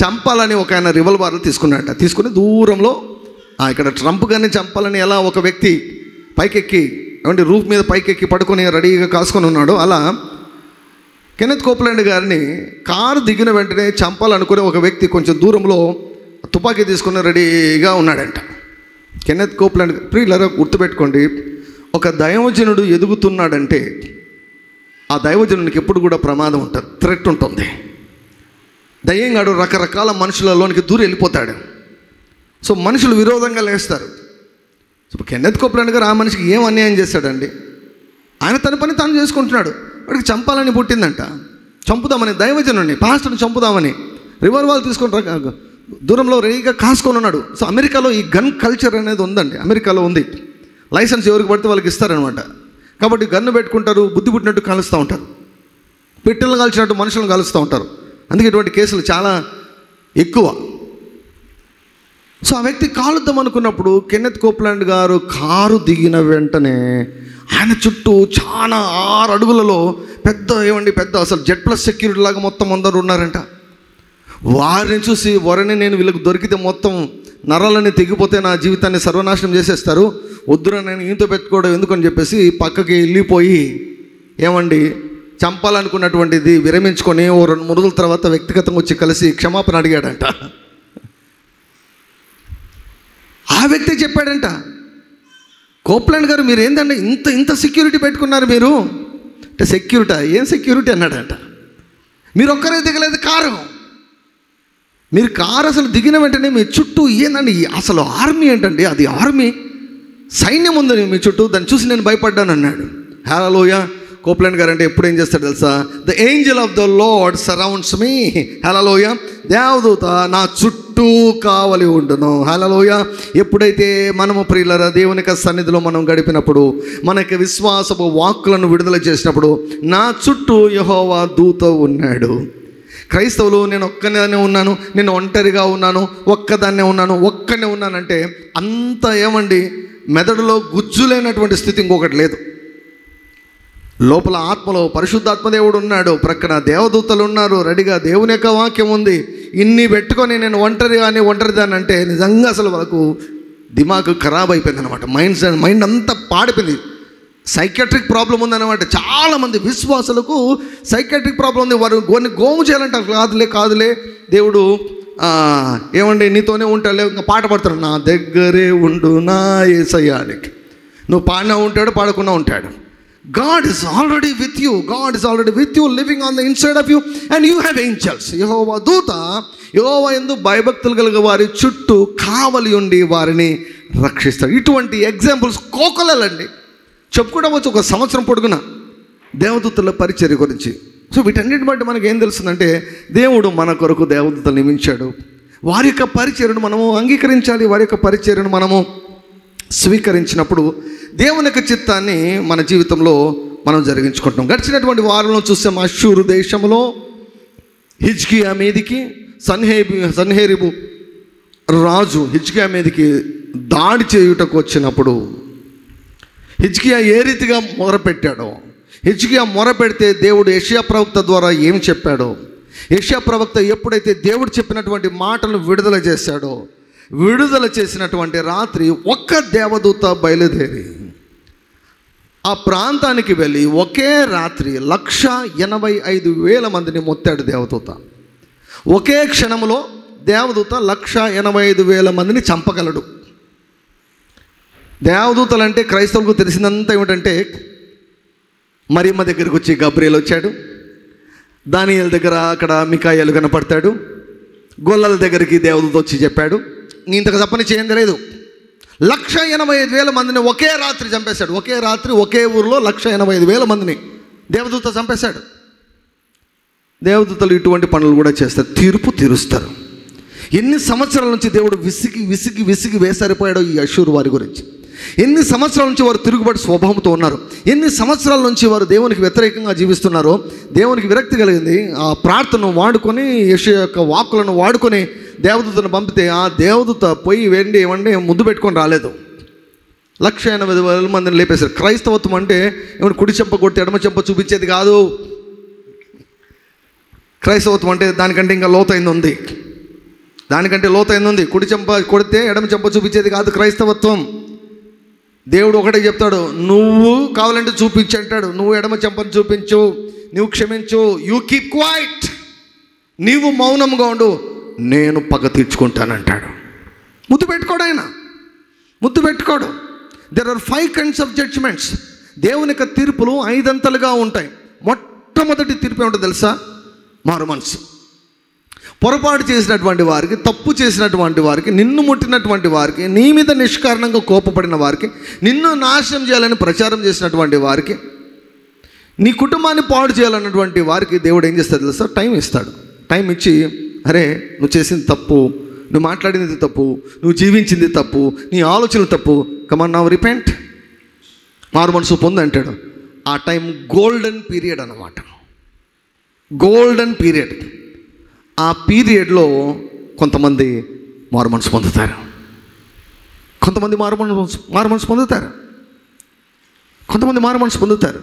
చంపాలని ఒక ఆయన రివల్వర్లు తీసుకుని దూరంలో ఇక్కడ ట్రంప్ గారిని చంపాలని ఎలా ఒక వ్యక్తి పైకెక్కి ఏమంటే రూఫ్ మీద పైకెక్కి పడుకొని రెడీగా కాసుకొని ఉన్నాడు, అలా కెన్నెత్ కోప్లాండ్ గారిని కారు దిగిన వెంటనే చంపాలనుకునే ఒక వ్యక్తి కొంచెం దూరంలో తుపాకీ తీసుకుని రెడీగా ఉన్నాడంట. కెన్నెత్ కోప్లాండ్ ప్రియులారా గుర్తుపెట్టుకోండి, ఒక దైవజనుడు ఎదుగుతున్నాడంటే ఆ దైవజనునికి ఎప్పుడు కూడా ప్రమాదం ఉంటుంది, థ్రెట్ ఉంటుంది. దయ్యంగాడు రకరకాల మనుషులలోనికి దూరం వెళ్ళిపోతాడు. సో మనుషులు విరోధంగా లేస్తారు. సో కెన్నెత్ కోప్లాండ్ గారు ఆ మనిషికి ఏం అన్యాయం చేశాడండి? ఆయన తన పని తాను చేసుకుంటున్నాడు. వాడికి చంపాలని పుట్టిందంట. చంపుదామని, దైవజనుడిని, పాస్టర్ని చంపుదామని రివాల్వర్ తీసుకొని దూరంలో రెడీగా కాసుకొని ఉన్నాడు. సో అమెరికాలో ఈ గన్ కల్చర్ అనేది ఉందండి. అమెరికాలో ఉంది. లైసెన్స్ ఎవరికి పడితే వాళ్ళకి ఇస్తారనమాట. కాబట్టి గన్ను పెట్టుకుంటారు, బుద్ధి పుట్టినట్టు కాలుస్తూ ఉంటారు, పెట్టెలను కాల్చినట్టు మనుషులను కాలుస్తూ ఉంటారు. అందుకే ఇటువంటి కేసులు చాలా ఎక్కువ. సో ఆ వ్యక్తి కాలుద్దాం అనుకున్నప్పుడు కెన్నెత్ కోప్లాండ్ గారు కారు దిగిన వెంటనే ఆయన చుట్టూ చాలా 6 అడుగులలో పెద్ద అసలు Z+ సెక్యూరిటీ లాగా మొత్తం అందరూ ఉన్నారంట. వారిని చూసి నేను వీళ్ళకి దొరికితే మొత్తం నరాలని తెగిపోతే నా జీవితాన్ని సర్వనాశనం చేసేస్తారు, వద్దురా నేను ఈయనతో పెట్టుకోవడం ఎందుకని చెప్పేసి పక్కకి వెళ్ళిపోయి ఏమండి చంపాలనుకున్నటువంటిది విరమించుకొని ఓ 2-3 రోజుల తర్వాత వ్యక్తిగతంగా వచ్చి కలిసి క్షమాపణ అడిగాడంట. ఆ వ్యక్తి చెప్పాడంట, కోప్లాండ్ గారు మీరు ఏంటంటే ఇంత సెక్యూరిటీ పెట్టుకున్నారు మీరు అంటే. సెక్యూరిటీ ఏం సెక్యూరిటీ అన్నాడంట. మీరు ఒక్కరే దిగలేదు కారు, మీరు కారు అసలు దిగిన వెంటనే మీ చుట్టూ ఏందండి అసలు ఆర్మీ ఏంటండి, అది ఆర్మీ సైన్యం ఉందని మీ చుట్టూ, దాన్ని చూసి నేను భయపడ్డాను అన్నాడు. హల్లెలూయా. కోప్లాండ్ గారు అంటే ఎప్పుడు ఏం చేస్తాడు తెలుసా? The angel of the Lord surrounds me. Hallelujah. దేవదూత నా చుట్టూ కావలి ఉండును. హల్లెలూయా. ఎప్పుడైతే మనము ప్రియులరా దేవుని యొక్క సన్నిధిలో మనం గడిపినప్పుడు, మనకి విశ్వాసపు వాక్కులను విడుదల చేసినప్పుడు నా చుట్టూ యెహోవా దూత ఉన్నాడు. క్రైస్తవులు నేను ఒక్కనే ఉన్నాను, నేను ఒంటరిగా ఉన్నాను, ఒక్కదాన్నే ఉన్నానంటే అంత ఏమండి మెదడులో గుజ్జులేనటువంటి స్థితి ఇంకొకటి లేదు. లోపల ఆత్మలో పరిశుద్ధాత్మ దేవుడు ఉన్నాడు, ప్రక్కన దేవదూతలు ఉన్నారు, రెడీగా దేవుని యొక్క వాక్యం ఉంది. ఇన్ని పెట్టుకొని నేను ఒంటరిదాన్ని అంటే నిజంగా అసలు వాళ్ళకు దిమాగ్ ఖరాబ్ అయిపోయింది అనమాట. మైండ్ అంతా పాడిపోయింది. సైకాట్రిక్ ప్రాబ్లం ఉందన్నమాట. చాలామంది విశ్వాసులకు సైకాట్రిక్ ప్రాబ్లం ఉంది. వారు గోము చేయాలంటారు. కాదులే దేవుడు ఏమండి నీతోనే ఉంటాడులే, ఇంకా పాట పాడతాడు, నా దగ్గరే ఉండు నా యేసయ్యానికి. నువ్వు పాడినా ఉంటాడు, పాడకుండా ఉంటాడు. God is already with you. God is already with you, living on the inside of you, and you have angels. యెహోవా దూత యెహోవా యందు భయభక్తులు కలిగిన వారి చుట్టూ కావలి ఉండి వారిని రక్షిస్తాడు. ఇటువంటి ఎగ్జాంపుల్స్ కోకొల్లలండి చెప్పుకోవడం వచ్చు ఒక సంవత్సరం పొడుగున దేవదూతల పరిచర్య గురించి. సో వీటన్నిటి బట్టి మనకి ఏం తెలుస్తుందంటే దేవుడు మన కొరకు దేవదూతలు నియమించాడు. వారి యొక్క పరిచర్యను మనము అంగీకరించాలి. వారి యొక్క పరిచర్యను మనము స్వీకరించినప్పుడు దేవుని యొక్క చిత్తాన్ని మన జీవితంలో మనం జరిగించుకుంటున్నాం. గడిచినటువంటి వారంలో చూసాం, అష్షూరు దేశంలో హిజ్కియా మీదికి సన్హెరీబు రాజు హిజ్కియా మీదికి దాడి చేయుటకు వచ్చినప్పుడు హిజ్కియా ఏ రీతిగా మొరపెట్టాడో, హిజ్కియా మొరపెడితే దేవుడు యెషయా ప్రవక్త ద్వారా ఏం చెప్పాడో, యెషయా ప్రవక్త ఎప్పుడైతే దేవుడు చెప్పినటువంటి మాటలను విడుదల చేశాడో, విడుదల చేసినటువంటి రాత్రి ఒక్క దేవదూత బయలుదేరి ఆ ప్రాంతానికి వెళ్ళి ఒకే రాత్రి 185,000 మందిని మొత్తాడు దేవదూత. ఒకే క్షణంలో దేవదూత 185,000 మందిని చంపగలడు. దేవదూతలు అంటే క్రైస్తవులకు తెలిసినంత ఏమిటంటే, మరియమ్మ దగ్గరికి వచ్చి గబ్రియల్ వచ్చాడు, దానియేలు దగ్గర అక్కడ మికాయేలు కనపడతాడు, గొల్లల దగ్గరికి దేవదూత వచ్చి చెప్పాడు. ఇంతకు తప్పని చేయండి లేదు. 185,000 మందిని ఒకే రాత్రి చంపేశాడు. ఒకే రాత్రి ఒకే ఊరిలో 185,000 మందిని దేవదూత చంపేశాడు. దేవదూతలు ఇటువంటి పనులు కూడా చేస్తారు, తీర్పు తీరుస్తారు. ఎన్ని సంవత్సరాల నుంచి దేవుడు విసిగి వేసారిపోయాడో ఈ అష్షూరు వారి గురించి. ఎన్ని సంవత్సరాల నుంచి వారు తిరుగుబాటు స్వభావంతో ఉన్నారు, ఎన్ని సంవత్సరాల నుంచి వారు దేవునికి వ్యతిరేకంగా జీవిస్తున్నారో, దేవునికి విరక్తి కలిగింది. ఆ ప్రార్థనను వాడుకొని యెషయా యొక్క వాక్కులను వాడుకొని దేవదూతను పంపితే ఆ దేవదూత పోయి ఏమండి ముద్దు పెట్టుకొని రాలేదు. 180,000 మందిని లేపేశారు. క్రైస్తవత్వం అంటే ఏమంటే కుడి చెంప కొడితే ఎడమ చెంప చూపించేది కాదు. క్రైస్తవత్వం అంటే దానికంటే ఇంకా లోతైంది ఉంది. కుడి చెంప కొడితే ఎడమ చెంప చూపించేది కాదు క్రైస్తవత్వం. దేవుడు ఒకటే చెప్తాడు, నువ్వు కావాలంటే చూపించు అంటాడు. నువ్వు ఎడమ చెంపను చూపించు, నువ్వు క్షమించు, యూ కీప్ క్వైట్, నీవు మౌనంగా ఉండు, నేను పగ తీర్చుకుంటానంటాడు. ముద్దు పెట్టుకోడు. There are 5 kinds of judgments. దేవుని యొక్క తీర్పులు 5 అంతలుగా ఉంటాయి. మొట్టమొదటి తీర్పు ఏమిటో తెలుసా? మారు మనసు. పొరపాటు చేసినటువంటి వారికి, తప్పు చేసినటువంటి వారికి, నిన్ను ముట్టినటువంటి వారికి, నీ మీద నిష్కారణంగా కోపపడిన వారికి, నిన్ను నాశనం చేయాలని ప్రచారం చేసినటువంటి వారికి, నీ కుటుంబాన్ని పాడు చేయాలన్నటువంటి వారికి దేవుడు ఏం చేస్తాడు తెలుసా? టైం ఇస్తాడు. టైం ఇచ్చి, అరే నువ్వు చేసింది తప్పు, నువ్వు మాట్లాడింది తప్పు, నువ్వు జీవించింది తప్పు, నీ ఆలోచనలు తప్పు, కమాన్ నౌ రిపెంట్, మారు మనసు పొందు అంటాడు. ఆ టైం గోల్డెన్ పీరియడ్ అన్నమాట. Golden period. ఆ పీరియడ్లో కొంతమంది మారు మనసు పొందుతారు, కొంతమంది మారు మనసు పొందుతారు, కొంతమంది మారు మనసు పొందుతారు.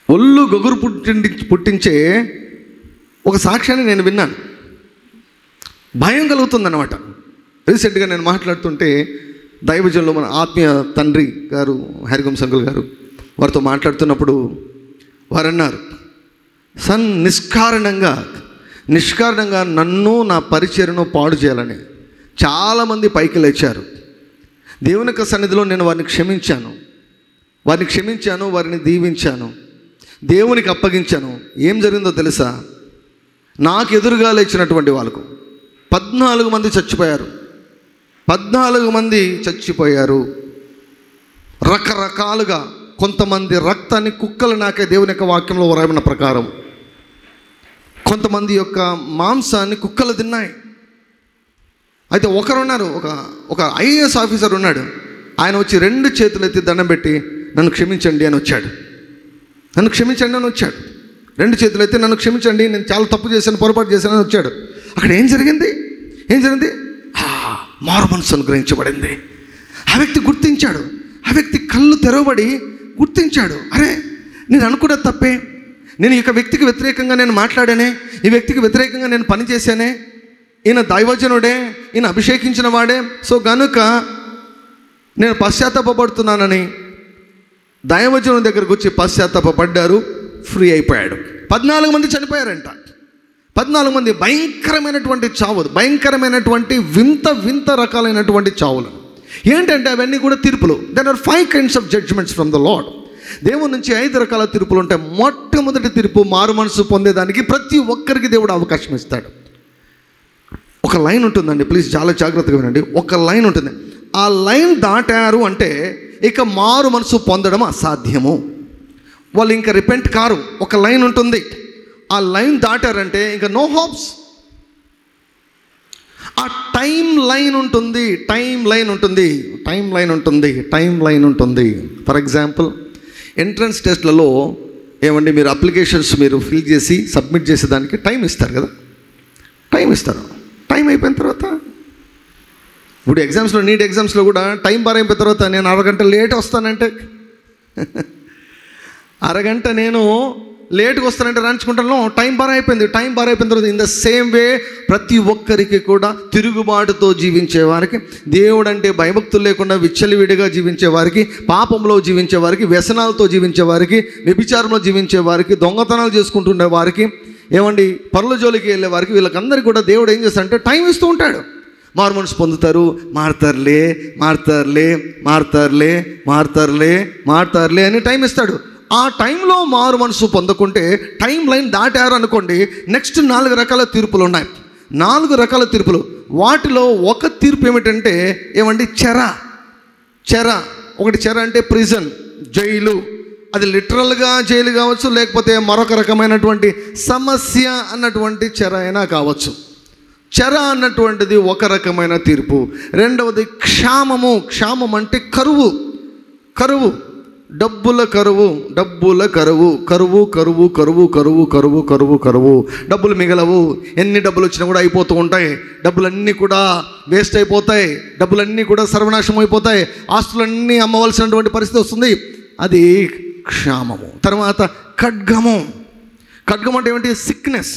ఒళ్ళు గొగురు పుట్టించే ఒక సాక్ష్యాన్ని నేను విన్నాను. భయం కలుగుతుందన్నమాట. రీసెంట్గా నేను మాట్లాడుతుంటే దైవజనులు, మన ఆత్మీయ తండ్రి గారు హరిగం సంకుల్ గారు, వారితో మాట్లాడుతున్నప్పుడు వారు అన్నారు, సన్ నిష్కారణంగా నన్ను నా పరిచర్యను పాడు చేయాలని చాలామంది పైకి లేచారు. దేవుని యొక్క సన్నిధిలో నేను వారిని క్షమించాను, వారిని దీవించాను, దేవునికి అప్పగించాను. ఏం జరిగిందో తెలుసా? నాకు ఎదురుగా లేచినటువంటి వాళ్ళకు 14 మంది చచ్చిపోయారు. 14 మంది చచ్చిపోయారు రకరకాలుగా. కొంతమంది రక్తాన్ని కుక్కలు నాకే, దేవుని యొక్క వాక్యంలో వ్రాయబడిన ప్రకారం. కొంతమంది యొక్క మాంసాన్ని కుక్కలు తిన్నాయి. అయితే ఒకరున్నారు, ఒక ఐఏఎస్ ఆఫీసర్ ఉన్నాడు. ఆయన వచ్చి 2 చేతులు ఎత్తి దండం పెట్టి నన్ను క్షమించండి అని వచ్చాడు. 2 చేతులు ఎత్తి నన్ను క్షమించండి, నేను చాలా తప్పు చేశాను, పొరపాటు చేశానని వచ్చాడు. అక్కడ ఏం జరిగింది? మారు మనసు అనుగ్రహించబడింది. ఆ వ్యక్తి గుర్తించాడు. ఆ వ్యక్తి కళ్ళు తెరవబడి గుర్తించాడు, అరే నేను అనుకున్న తప్పే, నేను ఈ వ్యక్తికి వ్యతిరేకంగా నేను మాట్లాడానే, ఈ వ్యక్తికి వ్యతిరేకంగా నేను పని చేశానే, ఈయన దైవజనుడే, ఈయన అభిషేకించిన వాడే, సో గనుక నేను పశ్చాత్తాపడుతున్నానని దైవజనుడి దగ్గరకు వచ్చి పశ్చాత్తాపడ్డారు, ఫ్రీ అయిపోయాడు. 14 మంది చనిపోయారంట. 14 మంది భయంకరమైనటువంటి చావులు, భయంకరమైనటువంటి వింత రకాలైనటువంటి చావులు. ఏంటంటే అవన్నీ కూడా తీర్పులు. There are 5 kinds of judgments from the Lord. దేవుని నుంచి 5 రకాల తీర్పులు ఉంటాయి. మొట్టమొదటి తీర్పు, మారు మనసు పొందేదానికి ప్రతి ఒక్కరికి దేవుడు అవకాశం ఇస్తాడు. ఒక లైన్ ఉంటుందండి, ప్లీజ్ చాలా జాగ్రత్తగా వినండి. ఒక లైన్ ఉంటుంది. ఆ లైన్ దాటారు అంటే ఇక మారు మనసు పొందడం అసాధ్యము. వాళ్ళు ఇంకా రిపెంట్ కారు. ఒక లైన్ ఉంటుంది, ఆ లైన్ దాటారంటే ఇంకా నో హోప్స్. ఆ టైం లైన్ ఉంటుంది. ఫర్ ఎగ్జాంపుల్, ఎంట్రన్స్ టెస్ట్లలో ఏమండి, మీరు అప్లికేషన్స్ మీరు ఫిల్ చేసి సబ్మిట్ చేసేదానికి టైం ఇస్తారు కదా. టైం అయిపోయిన తర్వాత, ఇప్పుడు ఎగ్జామ్స్లో, నీట్ ఎగ్జామ్స్లో కూడా టైం బార్ అయిపోయిన తర్వాత నేను అరగంట లేట్ వస్తానంటే, అరగంట నేను లేట్గా వస్తానంటే రాయించుకుంటాను. టైం బార్ అయిపోయింది. టైం బార్ అయిపోయిన తర్వాత ఇన్ ద సేమ్ వే ప్రతి ఒక్కరికి కూడా తిరుగుబాటుతో జీవించే వారికి, దేవుడు అంటే భయభక్తులు లేకుండా విచ్చలవిడిగా జీవించే వారికి, పాపంలో జీవించే వారికి, వ్యసనాలతో జీవించే వారికి, వ్యభిచారంలో జీవించే వారికి, దొంగతనాలు చేసుకుంటుండే వారికి, ఏమండి పరుల జోలికి వెళ్ళే వారికి, వీళ్ళకందరికీ కూడా దేవుడు ఏం చేస్తాడంటే టైం ఇస్తూ ఉంటాడు. మారు మనసు పొందుతారు, మారుతారులే అని టైం ఇస్తాడు. ఆ టైంలో మారు మనసు పొందకుంటే, టైం లైన్ దాటారు అనుకోండి, నెక్స్ట్ 4 రకాల తీర్పులు ఉన్నాయి. 4 రకాల తీర్పులు. వాటిలో ఒక తీర్పు ఏమిటంటే ఏమండి, చెర. ఒకటి చెర అంటే ప్రిజన్, జైలు. అది లిటరల్గా జైలు కావచ్చు, లేకపోతే మరొక రకమైనటువంటి సమస్య అన్నటువంటి చెర అయినా కావచ్చు. చెర అన్నటువంటిది ఒక రకమైన తీర్పు. రెండవది క్షామం అంటే కరువు. డబ్బుల కరువు. డబ్బులు మిగలవు. ఎన్ని డబ్బులు వచ్చినా కూడా అయిపోతూ ఉంటాయి. డబ్బులన్నీ కూడా వేస్ట్ అయిపోతాయి. డబ్బులన్నీ కూడా సర్వనాశనం అయిపోతాయి. ఆస్తులన్నీ అమ్మవలసినటువంటి పరిస్థితి వస్తుంది. అది క్షామము. తర్వాత ఖడ్గము అంటే ఏమిటి? సిక్నెస్,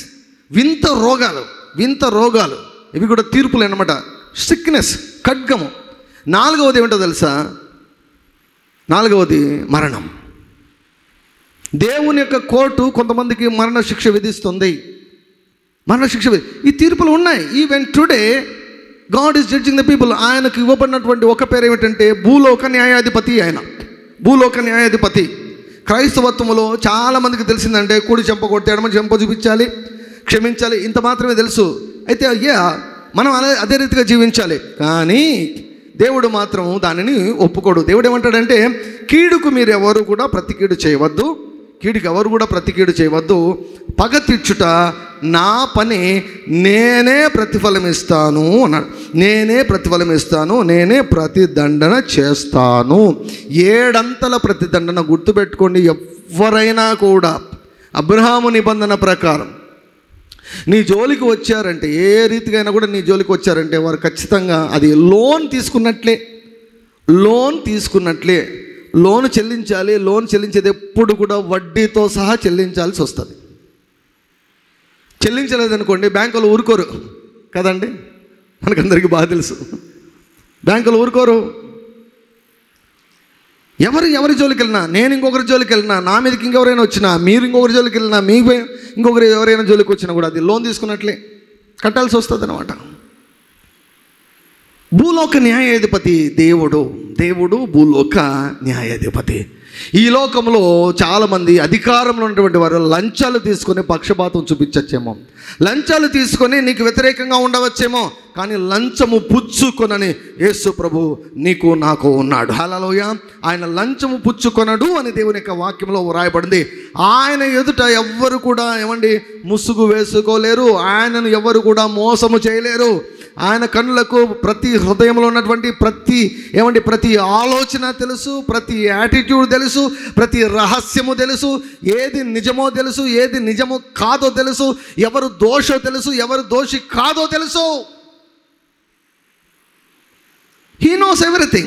వింత రోగాలు. ఇవి కూడా తీర్పులు అన్నమాట. సిక్నెస్, ఖడ్గము. 4వది ఏమిటో తెలుసా? 4వది మరణం. దేవుని యొక్క కోర్టు కొంతమందికి మరణ శిక్ష విధిస్తుంది. ఈ తీర్పులు ఉన్నాయి. Even today God is judging the people. ఆయనకు ఇవ్వబడినటువంటి ఒక పేరు ఏమిటంటే భూలోక న్యాయాధిపతి. ఆయన భూలోక న్యాయాధిపతి. క్రైస్తవత్వంలో చాలామందికి తెలిసిందంటే కుడి చెంప కొట్టి ఎడమ చెంప చూపించాలి, క్షమించాలి, ఇంత మాత్రమే తెలుసు. అయితే మనం అదే రీతిగా జీవించాలి. కానీ దేవుడు మాత్రం దానిని ఒప్పుకోడు. దేవుడు ఏమంటాడంటే, కీడుకు మీరు ఎవరు కూడా ప్రతి కీడు చేయవద్దు, కీడుకు ఎవరు కూడా ప్రతి కీడు చేయవద్దు, పగ తీర్చుట నా పని, నేనే ప్రతిఫలం ఇస్తాను అన్నాడు. నేనే ప్రతిఫలం ఇస్తాను, నేనే ప్రతిదండన చేస్తాను. 7 అంతల ప్రతిదండన. గుర్తుపెట్టుకోండి, ఎవరైనా కూడా అబ్రహాము నిబంధన ప్రకారం నీ జోలికి వచ్చారంటే, ఏ రీతిగా అయినా కూడా నీ జోలికి వచ్చారంటే వారు ఖచ్చితంగా అది లోన్ తీసుకున్నట్లే. లోన్ చెల్లించాలి. లోన్ చెల్లించేది ఎప్పుడు కూడా వడ్డీతో సహా చెల్లించాల్సి వస్తుంది. చెల్లించలేదనుకోండి బ్యాంకులు ఊరుకోరు కదండి, మనకందరికీ బాగా తెలుసు. బ్యాంకులు ఊరుకోరు. ఎవరి జోలికి వెళ్ళినా, నేను ఇంకొకరి జోలికి వెళ్ళినా, నా మీదకి ఇంకెవరైనా వచ్చినా, మీరు ఇంకొకరి జోలికి వెళ్ళినా, మీకు ఇంకొకరు ఎవరైనా జోలికి వచ్చినా కూడా అది లోన్ తీసుకున్నట్లే కట్టాల్సి వస్తుంది అన్నమాట. భూలోక న్యాయాధిపతి దేవుడు భూలోక న్యాయాధిపతి. ఈ లోకంలో చాలామంది అధికారంలో ఉన్నటువంటి వారు లంచాలు తీసుకొని పక్షపాతం చూపించచ్చేమో, లంచాలు తీసుకొని నీకు వ్యతిరేకంగా ఉండవచ్చేమో, కానీ లంచము పుచ్చుకొనని యేసు ప్రభు నీకు నాకు ఉన్నాడు. హల్లెలూయా. ఆయన లంచము పుచ్చుకొనడు అని దేవుని యొక్క వాక్యంలో వ్రాయబడింది. ఆయన ఎదుట ఎవ్వరు కూడా ముసుగు వేసుకోలేరు, ఆయనను ఎవరు కూడా మోసము చేయలేరు. ఆయన కన్నులకు ప్రతి హృదయంలో ఉన్నటువంటి ప్రతి ఆలోచన తెలుసు, ప్రతి యాటిట్యూడ్ తెలుసు, ప్రతి రహస్యము తెలుసు, ఏది నిజమో తెలుసు, ఏది నిజమో కాదో తెలుసు, ఎవరు దోషో తెలుసు, ఎవరు దోషి కాదో తెలుసు. He knows everything.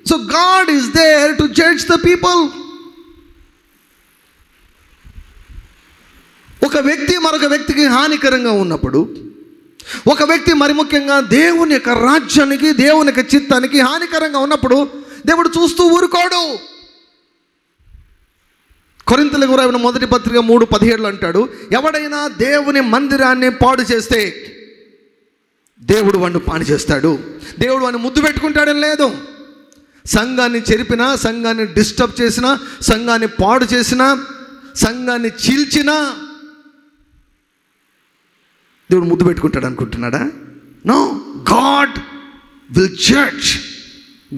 So God is there to judge the people. ఒక వ్యక్తి మరొక వ్యక్తికి హానికరంగా ఉన్నప్పుడు, ఒక వ్యక్తి మరి ముఖ్యంగా దేవుని యొక్క రాజ్యానికి, దేవుని యొక్క చిత్తానికి హానికరంగా ఉన్నప్పుడు దేవుడు చూస్తూ ఊరుకోడు. కొరింథీయులకు రాసిన మొదటి పత్రిక 3:17 అంటాడు, ఎవడైనా దేవుని మందిరాన్ని పాడు చేస్తే దేవుడు వాడిని పాడు చేస్తాడు. దేవుడు వాడిని ముద్దు పెట్టుకుంటాడని లేదు. సంఘాన్ని చెరిపినా, సంఘాన్ని డిస్టర్బ్ చేసినా, సంఘాన్ని పాడు చేసినా, సంఘాన్ని చీల్చినా దేవుడు ముద్దు పెట్టుకుంటాడు అనుకుంటున్నాడా? No. God will judge.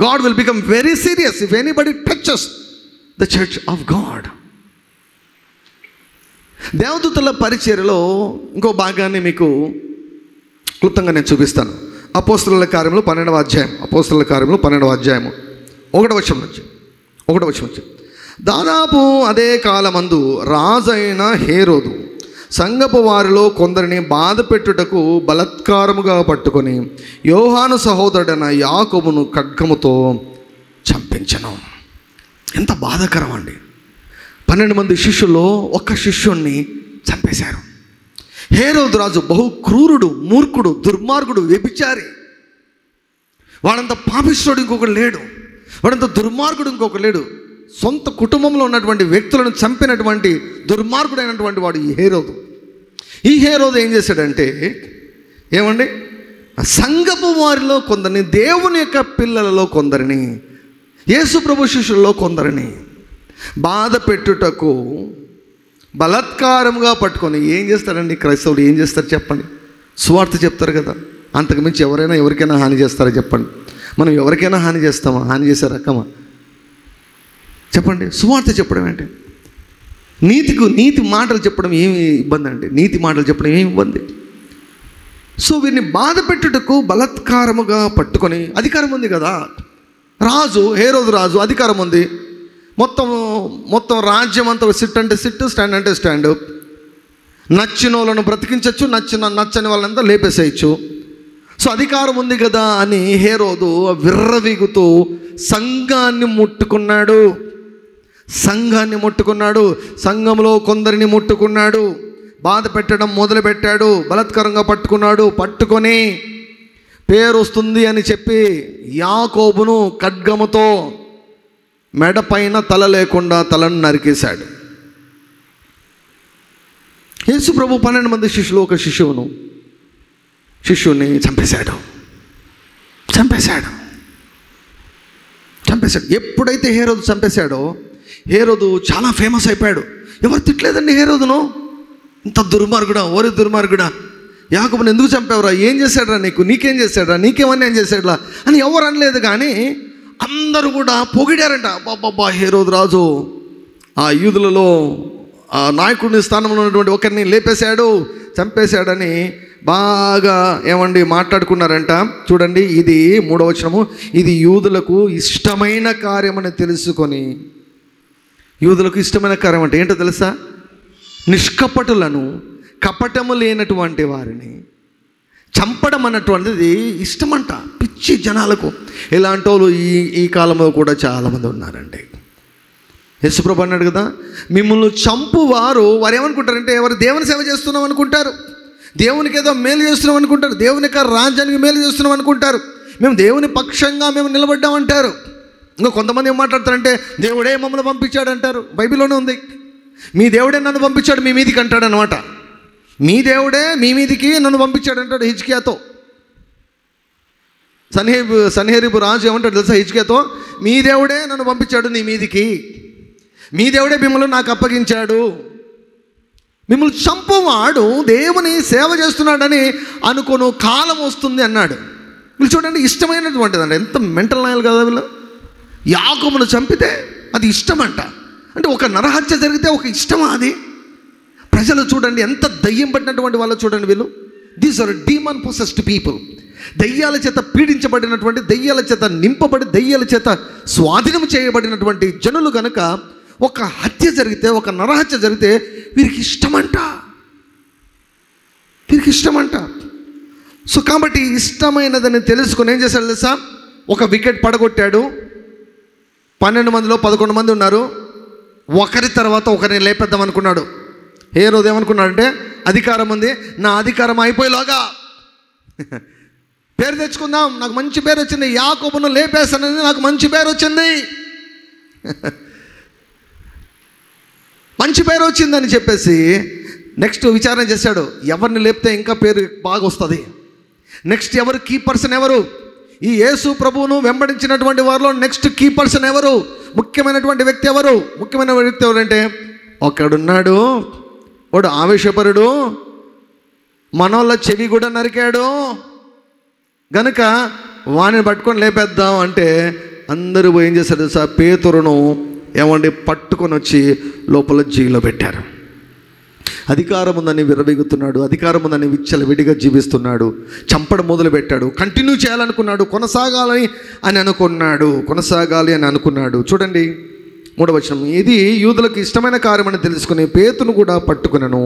God will become very serious if anybody touches the church of God. దేవదూతల పరిచర్యలో ఇంకో భాగాన్ని మీకు క్లుప్తంగా నేను చూపిస్తాను. అపోస్తలుల కార్యములు 12వ అధ్యాయం. అపోస్తలుల కార్యములు 12వ అధ్యాయము 1వ వచనం నుంచి. దాదాపు అదే కాలమందు రాజైన హేరోదు సంఘపు వారిలో కొందరిని బాధ పెట్టుటకు బలత్కారముగా పట్టుకొని యోహాను సహోదరుడైన యాకోబును ఖడ్గముతో చంపించెను. ఎంత బాధాకరం అండి. 12 మంది శిష్యుల్లో ఒక్క శిష్యుణ్ణి చంపేశారు. హేరోదు రాజు బహు క్రూరుడు, మూర్ఖుడు, దుర్మార్గుడు, వ్యభిచారి. వాడంత పాపిష్టుడు ఇంకొకడు లేడు, వాడంత దుర్మార్గుడు ఇంకొకడు లేడు. సొంత కుటుంబంలో ఉన్నటువంటి వ్యక్తులను చంపినటువంటి దుర్మార్గుడైనటువంటి వాడు ఈ హేరోదు. ఈ హేరోదు ఏం చేశాడంటే, సంఘపు వారిలో కొందరిని, దేవుని యొక్క పిల్లలలో కొందరిని, యేసు ప్రభు శిష్యులలో కొందరిని బాధ పెట్టుటకు బలాత్కారంగా పట్టుకొని ఏం చేస్తారండి క్రైస్తవులు? ఏం చేస్తారు చెప్పండి? సువార్త చెప్తారు కదా. అంతకుమించి ఎవరికైనా హాని చేస్తారా చెప్పండి? మనం ఎవరికైనా హాని చేస్తామా? హాని చేసే రకమా చెప్పండి? సువార్త చెప్పడం ఏంటి? నీతి మాటలు చెప్పడం ఏమి ఇబ్బంది అండి? నీతి మాటలు చెప్పడం ఏమి ఇబ్బంది? సో వీరిని బాధ పెట్టుటకు బలాత్కారముగా పట్టుకొని, అధికారం ఉంది కదా రాజు, హేరోదు రాజు అధికారం ఉంది. మొత్తం రాజ్యం అంతా సిట్ అంటే సిట్, స్టాండ్ అంటే స్టాండ్. నచ్చిన వాళ్ళను బ్రతికించవచ్చు, నచ్చని వాళ్ళంతా లేపేసేయచ్చు. సో అధికారం ఉంది కదా అని హేరోదు విర్రవీగుతూ సంఘాన్ని ముట్టుకున్నాడు. సంఘంలో కొందరిని ముట్టుకున్నాడు, బాధ పెట్టడం మొదలుపెట్టాడు, బలాత్కారంగా పట్టుకొని పేరు వస్తుంది అని చెప్పి యాకోబును ఖడ్గముతో మెడపైన తల లేకుండా తలను నరికేశాడు. యేసు ప్రభు 12 మంది శిష్యులు ఒక శిష్యుని చంపేశాడు. ఎప్పుడైతే హేరోదు చంపేశాడో, హేరోదు చాలా ఫేమస్ అయిపోయాడు. ఎవరు తిట్టలేదండి హేరోదును. ఇంత దుర్మార్గుడా, ఓరి దుర్మార్గుడా, యాకోబుని ఎందుకు చంపావురా, ఏం చేశాడురా, నీకేం చేశాడురా, నీకేమన్నా ఏం చేశాడురా అని ఎవరు అనలేదు. కానీ అందరూ కూడా పొగిడారంట. బాబా హేరోదు రాజు ఆ యూదులలో ఆ నాయకుడిని స్థానంలో ఉన్నటువంటి ఒకరిని లేపేశాడు, చంపేశాడని బాగా ఏమండి మాట్లాడుకున్నారంట. చూడండి, ఇది 3వ వచనము. ఇది యూదులకు ఇష్టమైన కార్యమని తెలుసుకొని, యూదులకు ఇష్టమైన కార్యం అంటే ఏంటో తెలుసా? నిష్కపటులను, కపటము లేనటువంటి వారిని చంపడం అన్నటువంటిది ఇష్టమంట పిచ్చి జనాలకు. ఇలాంటి వాళ్ళు ఈ కాలంలో కూడా చాలామంది ఉన్నారండి. యేసుప్రభు అన్నాడు కదా, మిమ్మల్ని చంపువారు వారు ఏమనుకుంటారంటే, ఎవరు దేవుని సేవ చేస్తున్నాం అనుకుంటారు, దేవునికి ఏదో మేలు చేస్తున్నాం అనుకుంటారు, దేవుని యొక్క రాజ్యానికి మేలు చేస్తున్నాం అనుకుంటారు, మేము దేవుని పక్షంగా మేము నిలబడ్డామంటారు. ఇంకా కొంతమంది ఏం మాట్లాడతారంటే, దేవుడే మమ్మల్ని పంపించాడు అంటారు. బైబిల్లోనే ఉంది, మీ దేవుడే నన్ను పంపించాడు మీ మీదికి అంటాడు అనమాట. మీ దేవుడే మీ మీదికి నన్ను పంపించాడు అంటాడు హిజ్కియాతో. సన్హెరీబు రాజు ఏమంటాడు తెలుసా హిజ్కియాతో? మీ దేవుడే నన్ను పంపించాడు నీ మీదికి, మీ దేవుడే మిమ్మల్ని నాకు అప్పగించాడు. మిమ్మల్ని చంపువాడు దేవుని సేవ చేస్తున్నాడని అనుకోను కాలం వస్తుంది అన్నాడు. వీళ్ళు చూడండి, ఇష్టమైనటువంటిది అండి. ఎంత మెంటల్ నాయలు కదా వీళ్ళు. యాకోబును చంపితే అది ఇష్టమంట. అంటే ఒక నరహత్య జరిగితే ఒక ఇష్టమా అది? ప్రజలు చూడండి ఎంత దయ్యం పట్టినటువంటి వాళ్ళు చూడండి వీళ్ళు. These are demon possessed people. దయ్యాల చేత పీడించబడినటువంటి, దయ్యాల చేత నింపబడి, దయ్యాల చేత స్వాధీనం చేయబడినటువంటి జనులు కనుక ఒక హత్య జరిగితే, ఒక నరహత్య జరిగితే వీరికి ఇష్టమంట, వీరికి ఇష్టమంట. సో కాబట్టి ఇష్టమైనదని తెలుసుకొని ఏం చేశాడు తెలుసా? ఒక వికెట్ పడగొట్టాడు. 12 మందిలో 11 మంది ఉన్నారు. ఒకరి తర్వాత ఒకరిని లేపేద్దాం అనుకున్నాడు. హేరోదు ఏమనుకున్నాడంటే, అధికారం ఉంది, నా అధికారం అయిపోయేలాగా పేరు తెచ్చుకుందాం, నాకు మంచి పేరు వచ్చింది, యాకోబును లేపేస్తానని నాకు మంచి పేరు వచ్చింది, మంచి పేరు వచ్చిందని చెప్పేసి నెక్స్ట్ విచారణ చేశాడు. ఎవరిని లేపితే ఇంకా పేరు బాగా వస్తుంది, నెక్స్ట్ ఎవరు కీ పర్సన్ ఎవరు, ఈ యేసు ప్రభువును వెంబడించినటువంటి వారిలో నెక్స్ట్ కీ పర్సన్ ఎవరు, ముఖ్యమైనటువంటి వ్యక్తి ఎవరు? ముఖ్యమైన వ్యక్తి ఎవరంటే, ఒకడున్నాడు, వాడు ఆవేశపరుడు, మనోళ్ళ చెవి కూడా నరికాడు గనుక వాడిని పట్టుకొని లేపేద్దాం అంటే అందరూ ఏం చేశారు తెలుసా? పేతురును ఏమండి పట్టుకొని వచ్చి లోపల జైల్లో పెట్టారు. అధికారం ఉందని విర్రవీగుతున్నాడు, అధికారం ఉందని విచ్చలవిడిగా జీవిస్తున్నాడు, చంపడం మొదలుపెట్టాడు, కంటిన్యూ చేయాలనుకున్నాడు, కొనసాగాలి అని అనుకున్నాడు. చూడండి 3వ వచనం. ఇది యూదులకు ఇష్టమైన కార్యమని తెలుసుకుని పేతును కూడా పట్టుకునను.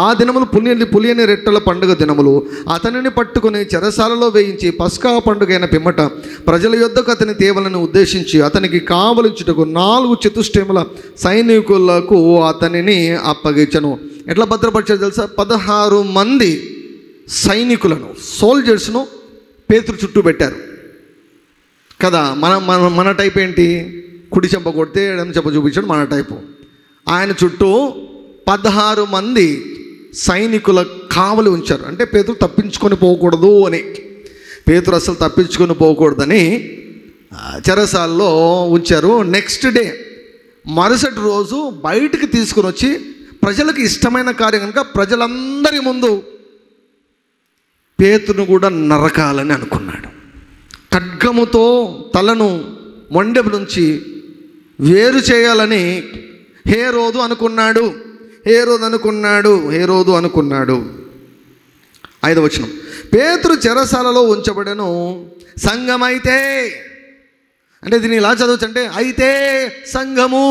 ఆ దినములు పులియని రెట్టల పండుగ దినములు. అతనిని పట్టుకుని చెరసాలలో వేయించి పస్కా పండుగైన పిమ్మట ప్రజల యొద్దకు అతని తేవలను ఉద్దేశించి అతనికి కావలించుటకు 4 చతుష్టయముల సైనికులకు అతనిని అప్పగించను. ఎట్లా భద్రపరిచారు తెలుసా? 16 మంది సైనికులను, సోల్జర్స్ను పేతురు చుట్టూ పెట్టారు కదా. మన టైప్ ఏంటి? కుడి చెంప కొడితే ఎడమ చెంప చూపించాడు మన టైపు. ఆయన చుట్టూ 16 మంది సైనికుల కావలి ఉంచారు. అంటే పేతురు తప్పించుకొని పోకూడదు అని, పేతురు అసలు తప్పించుకొని పోకూడదని చెరసాల్లో ఉంచారు. నెక్స్ట్ డే, మరుసటి రోజు బయటికి తీసుకుని వచ్చి ప్రజలకు ఇష్టమైన కార్యం కనుక ప్రజలందరి ముందు పేతురును కూడా నరకాలని అనుకున్నాడు. ఖడ్గముతో తలను మొండెం నుంచి వేరు చేయాలని హేరోదు అనుకున్నాడు. 5వ వచనం. పేతురు చెరసాలలో ఉంచబడెను. సంఘమైతే, అంటే దీన్ని ఇలా చదవచ్చు అంటే అయితే సంఘము,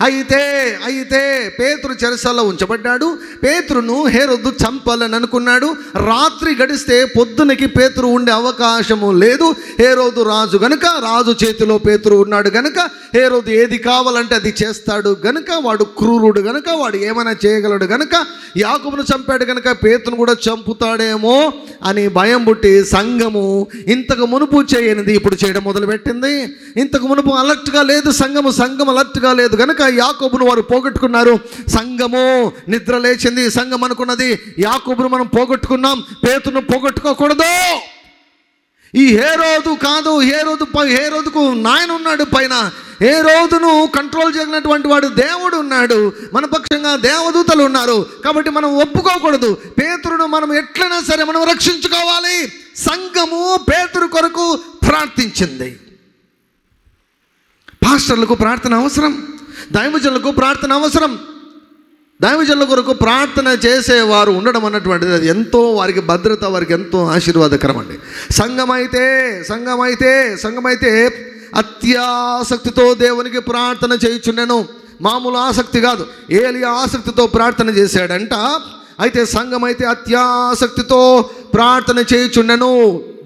అయితే పేతురు చెరసాలలో ఉంచబడ్డాడు. పేతురును హేరోదు చంపాలని అనుకున్నాడు. రాత్రి గడిస్తే పొద్దునకి పేతురు ఉండే అవకాశము లేదు. హేరోదు రాజు గనుక, రాజు చేతిలో పేతురు ఉన్నాడు గనుక హేరోదు ఏది కావాలంటే అది చేస్తాడు గనుక, వాడు క్రూరుడు గనుక, వాడు ఏమైనా చేయగలడు గనుక, యాకోబును చంపాడు గనుక పేతురును కూడా చంపుతాడేమో అని భయం పుట్టి సంఘము ఇంతకు మునుపు చేయనిది ఇప్పుడు చేయడం మొదలుపెట్టింది. ఇంతకు మునుపు అలర్ట్గా లేదు సంఘం అలర్ట్గా లేదు గనుక యాకోబును వారు పోగొట్టుకున్నారు. సంఘము నిద్ర లేచింది. సంఘం అనుకున్నది యాకోబును మనం పోగొట్టుకున్నాం, పేతురును పోగొట్టుకోకూడదు. ఈ హేరోదు కాదు, హేరోదుకు నాయన ఉన్నాడు పైన. హేరోదును కంట్రోల్ చేయనటువంటి వాడు దేవుడు ఉన్నాడు, మన పక్షంగా దేవదూతలు ఉన్నారు. కాబట్టి మనం ఒప్పుకోకూడదు. పేతురును మనం ఎట్లైనా సరే మనం రక్షించుకోవాలి. సంఘము పేతురు కొరకు ప్రార్థించింది. పాస్టర్లకు ప్రార్థన అవసరం, దైవజనులకు ప్రార్థన అవసరం. దైవజనుల కొరకు ప్రార్థన చేసేవారు ఉండడం అన్నటువంటిది అది ఎంతో వారికి భద్రత, వారికి ఎంతో ఆశీర్వాదకరం అండి. సంఘమైతే అత్యాసక్తితో దేవునికి ప్రార్థన చేయుచుండెను. మామూలు ఆసక్తి కాదు, ఏలియా ఆసక్తితో ప్రార్థన చేశాడంట. అయితే సంఘమైతే అత్యాసక్తితో ప్రార్థన చేయుచుండెను.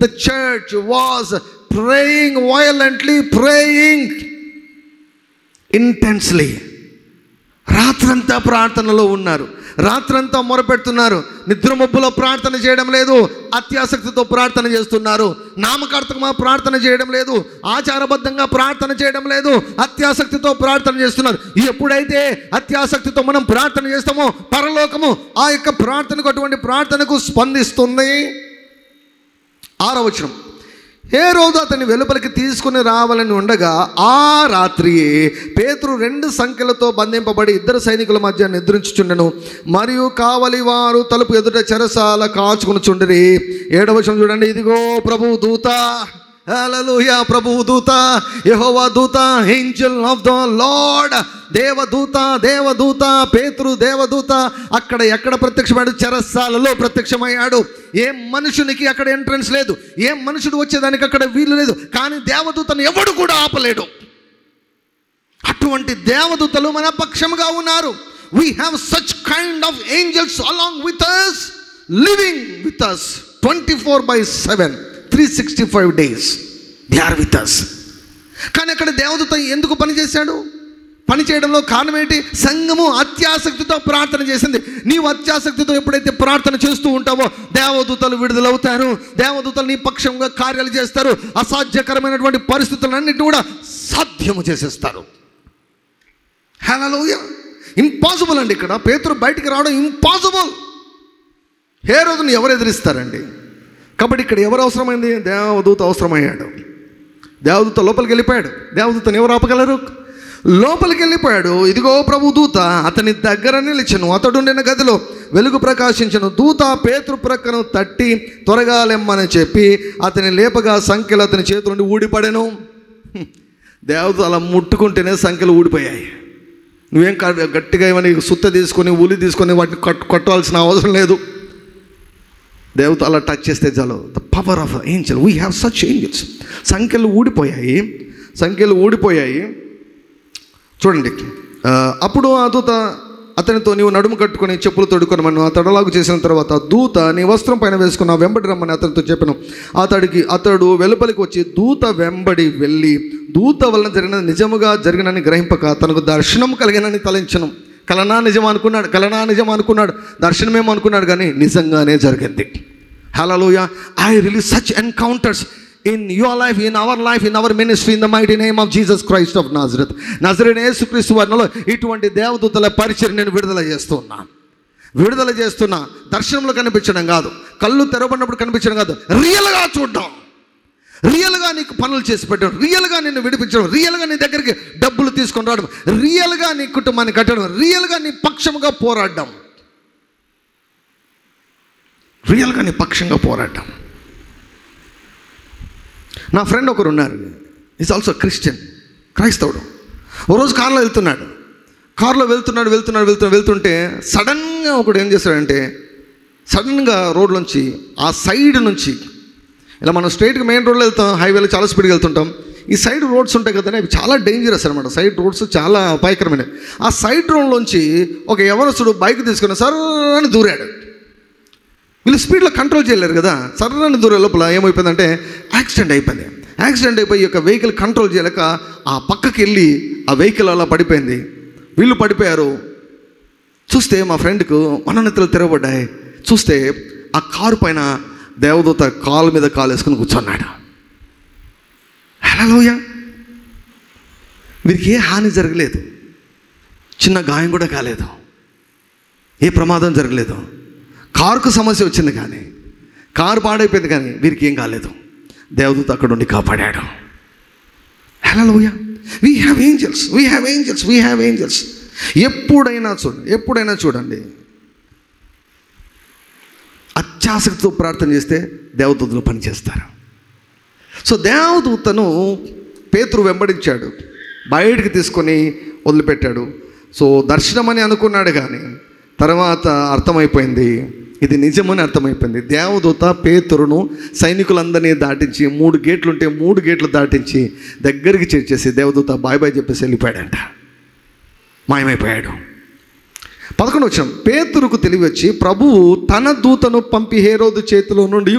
The church was praying violently, praying intensely. రాత్రంతా ప్రార్థనలో ఉన్నారు, రాత్రంతా మొరపెడుతున్నారు. నిద్రమబ్బులో ప్రార్థన చేయడం లేదు, అత్యాసక్తితో ప్రార్థన చేస్తున్నారు. నామకార్థంగా ప్రార్థన చేయడం లేదు, ఆచారబద్ధంగా ప్రార్థన చేయడం లేదు, అత్యాసక్తితో ప్రార్థన చేస్తున్నారు. ఎప్పుడైతే అత్యాసక్తితో మనం ప్రార్థన చేస్తామో పరలోకము ఆ యొక్క ప్రార్థనకు, అటువంటి ప్రార్థనకు స్పందిస్తుంది. 6వ వచనం, హేరోదు అతన్ని వెలుపలికి తీసుకుని రావాలని ఉండగా ఆ రాత్రియే పేతురు 2 సంఖ్యలతో బంధింపబడి 2 సైనికుల మధ్య నిద్రించుచుండెను. మరియు కావలి వారు తలుపు ఎదుట చెరసాల కాచుకునిచుండిరి. 7వ వచనం చూడండి. ఇదిగో ప్రభువు దూత, హల్లెలూయా, ప్రభువు దూత, యెహోవా దూత, ఏంజెల్ ఆఫ్ ద లార్డ్, దేవదూత, పేతురు దేవదూత అక్కడ ఎక్కడ ప్రత్యక్షమయ్యాడు? చెరసాలలో ప్రత్యక్షమయ్యాడు. ఏ మనుషునికి అక్కడ ఎంట్రన్స్ లేదు, ఏ మనుషుడు వచ్చేదానికి అక్కడ వీలు లేదు. కానీ దేవదూతను ఎవడు కూడా ఆపలేడు. అటువంటి దేవదూతలు మన పక్షముగా ఉన్నారు. We have such kind of angels along with us, living with us 24/7, 365 days they are with us. కానీ అక్కడ దేవదూత ఎందుకు పనిచేశాడు? పనిచేయడంలో కారణం ఏంటి? సంఘము అత్యాసక్తితో ప్రార్థన చేసింది. నీవు అత్యాసక్తితో ఎప్పుడైతే ప్రార్థన చేస్తూ ఉంటావో దేవదూతలు విడుదలవుతారు, దేవదూతలు నీ పక్షంగా కార్యాలు చేస్తారు. అసాధ్యకరమైనటువంటి పరిస్థితులన్నింటినీ కూడా సాధ్యము చేసేస్తారు. హల్లెలూయా. ఇంపాసిబుల్ అండి. ఇక్కడ పేతురు బయటికి రావడం ఇంపాసిబుల్. హేరోదును ఎవరు ఎదిరిస్తారండి? కాబట్టి ఇక్కడ ఎవరు అవసరమైంది? దేవదూత అవసరమయ్యాడు. దేవదూత లోపలికి వెళ్ళిపోయాడు. దేవదూతను ఎవరు ఆపగలరు? లోపలికి వెళ్ళిపోయాడు. ఇదిగో ప్రభు దూత అతని దగ్గర నిలిచెను. అతడుండిన గదిలో వెలుగు ప్రకాశించెను. దూత పేతురు ప్రక్కను తట్టి త్వరగా లెమ్మని చెప్పి అతని లేపగా సంఖ్యలు అతని చేతుల నుండి ఊడిపడెను. దేవదూత అలా ముట్టుకుంటేనే సంఖ్యలు ఊడిపోయాయి. నువ్వేం గట్టిగా ఏమని సుత్త తీసుకొని ఉలి తీసుకొని వాటిని కొట్టాల్సిన అవసరం లేదు. దేవత అలా టచ్ చేస్తే చాలు. The power of Angel, we have such angels. సంఖ్యలు ఊడిపోయాయి. చూడండి. అప్పుడు ఆ దూత అతనితో, నీవు నడుము కట్టుకొని చెప్పులు తొడుకొనమను. అతడు అలాగు చేసిన తర్వాత దూత, నీ వస్త్రం పైన వేసుకున్న వెంబడి రమ్మని అతనితో చెప్పాను. అతడు వెలుపలికి వచ్చి దూత వెంబడి వెళ్ళి దూత వలన జరిగినది నిజముగా జరిగినని గ్రహింపక తనకు దర్శనం కలిగినని తలంచను. కలనా నిజం అనుకున్నాడు, దర్శనమేమో అనుకున్నాడు, కానీ నిజంగానే జరిగింది. Hallelujah. I release such encounters in your life, in our life, in our ministry, in the mighty name of Jesus Christ of Nazareth. నజరేయుడైన యేసుక్రీస్తు వారిలో ఇటువంటి దేవదూతల పరిచయం నేను విడుదల చేస్తున్నా. దర్శనంలో కనిపించడం కాదు, కళ్ళు తెరవబడినప్పుడు కనిపించడం కాదు, రియల్గా చూడడం, రియల్గా నీకు పనులు చేసి పెట్టడం, రియల్గా నిన్ను విడిపించడం, రియల్గా నీ దగ్గరికి డబ్బులు తీసుకొని రావడం, రియల్గా నీ కుటుంబాన్ని కట్టడం, రియల్గా నీ పక్షంగా పోరాడడం, నా ఫ్రెండ్ ఒకరు ఉన్నారు. ఈజ్ ఆల్సో క్రిస్టియన్, క్రైస్తవుడు. ఓ రోజు కారులో వెళ్తుంటే సడన్గా ఒకడు ఏం చేస్తాడంటే, సడన్గా రోడ్లోంచి ఆ సైడ్ నుంచి, ఇలా మనం స్ట్రైట్గా మెయిన్ రోడ్లో వెళ్తాం, హైవేలో చాలా స్పీడ్గా వెళ్తుంటాం. ఈ సైడ్ రోడ్స్ ఉంటాయి కదా, అవి చాలా డేంజరస్ అనమాట. సైడ్ రోడ్స్ చాలా అపాయకరమైనవి. ఆ సైడ్ రోడ్లోంచి ఒక యవనస్తుడు బైక్ తీసుకుని సర్రని దూరాడు. వీళ్ళు స్పీడ్లో కంట్రోల్ చేయలేరు కదా, సర్రని దూరే లోపల ఏమైపోయిందంటే యాక్సిడెంట్ అయిపోయి ఈ యొక్క వెహికల్ కంట్రోల్ చేయలేక ఆ పక్కకి వెళ్ళి ఆ వెహికల్ అలా పడిపోయింది. వీళ్ళు పడిపోయారు. చూస్తే మా ఫ్రెండ్కు మనోన్నతులు తెరవబడ్డాయి. చూస్తే ఆ కారు పైన దేవదూత కాలు మీద కాలు వేసుకుని కూర్చున్నాడు. హల్లెలూయా. వీరికి ఏ హాని జరగలేదు, చిన్న గాయం కూడా కాలేదు, ఏ ప్రమాదం జరగలేదు. కారుకు సమస్య వచ్చింది కానీ, కారు పాడైపోయింది కానీ వీరికి ఏం కాలేదు. దేవదూత అక్కడ ఉండి కాపాడాడు. హల్లెలూయా. We have angels. ఎప్పుడైనా చూడండి అత్యాసక్తితో ప్రార్థన చేస్తే దేవదూతలు పనిచేస్తారు. సో దేవదూతను పేతురు వెంబడించాడు, బయటికి తీసుకొని వదిలిపెట్టాడు. సో దర్శనం అని అనుకున్నాడు, కానీ తర్వాత అర్థమైపోయింది, ఇది నిజమని అర్థమైపోయింది. దేవదూత పేతురును సైనికులందరినీ దాటించి 3 గేట్లుంటే 3 గేట్లు దాటించి దగ్గరికి చేర్చేసి దేవదూత బాయ్ బాయ్ చెప్పేసి వెళ్ళిపోయాడంట, మాయమైపోయాడు. 11వ వచనం, పేతురుకు తెలివి వచ్చి ప్రభువు తన దూతను పంపి హేరోదు చేతిలో నుండి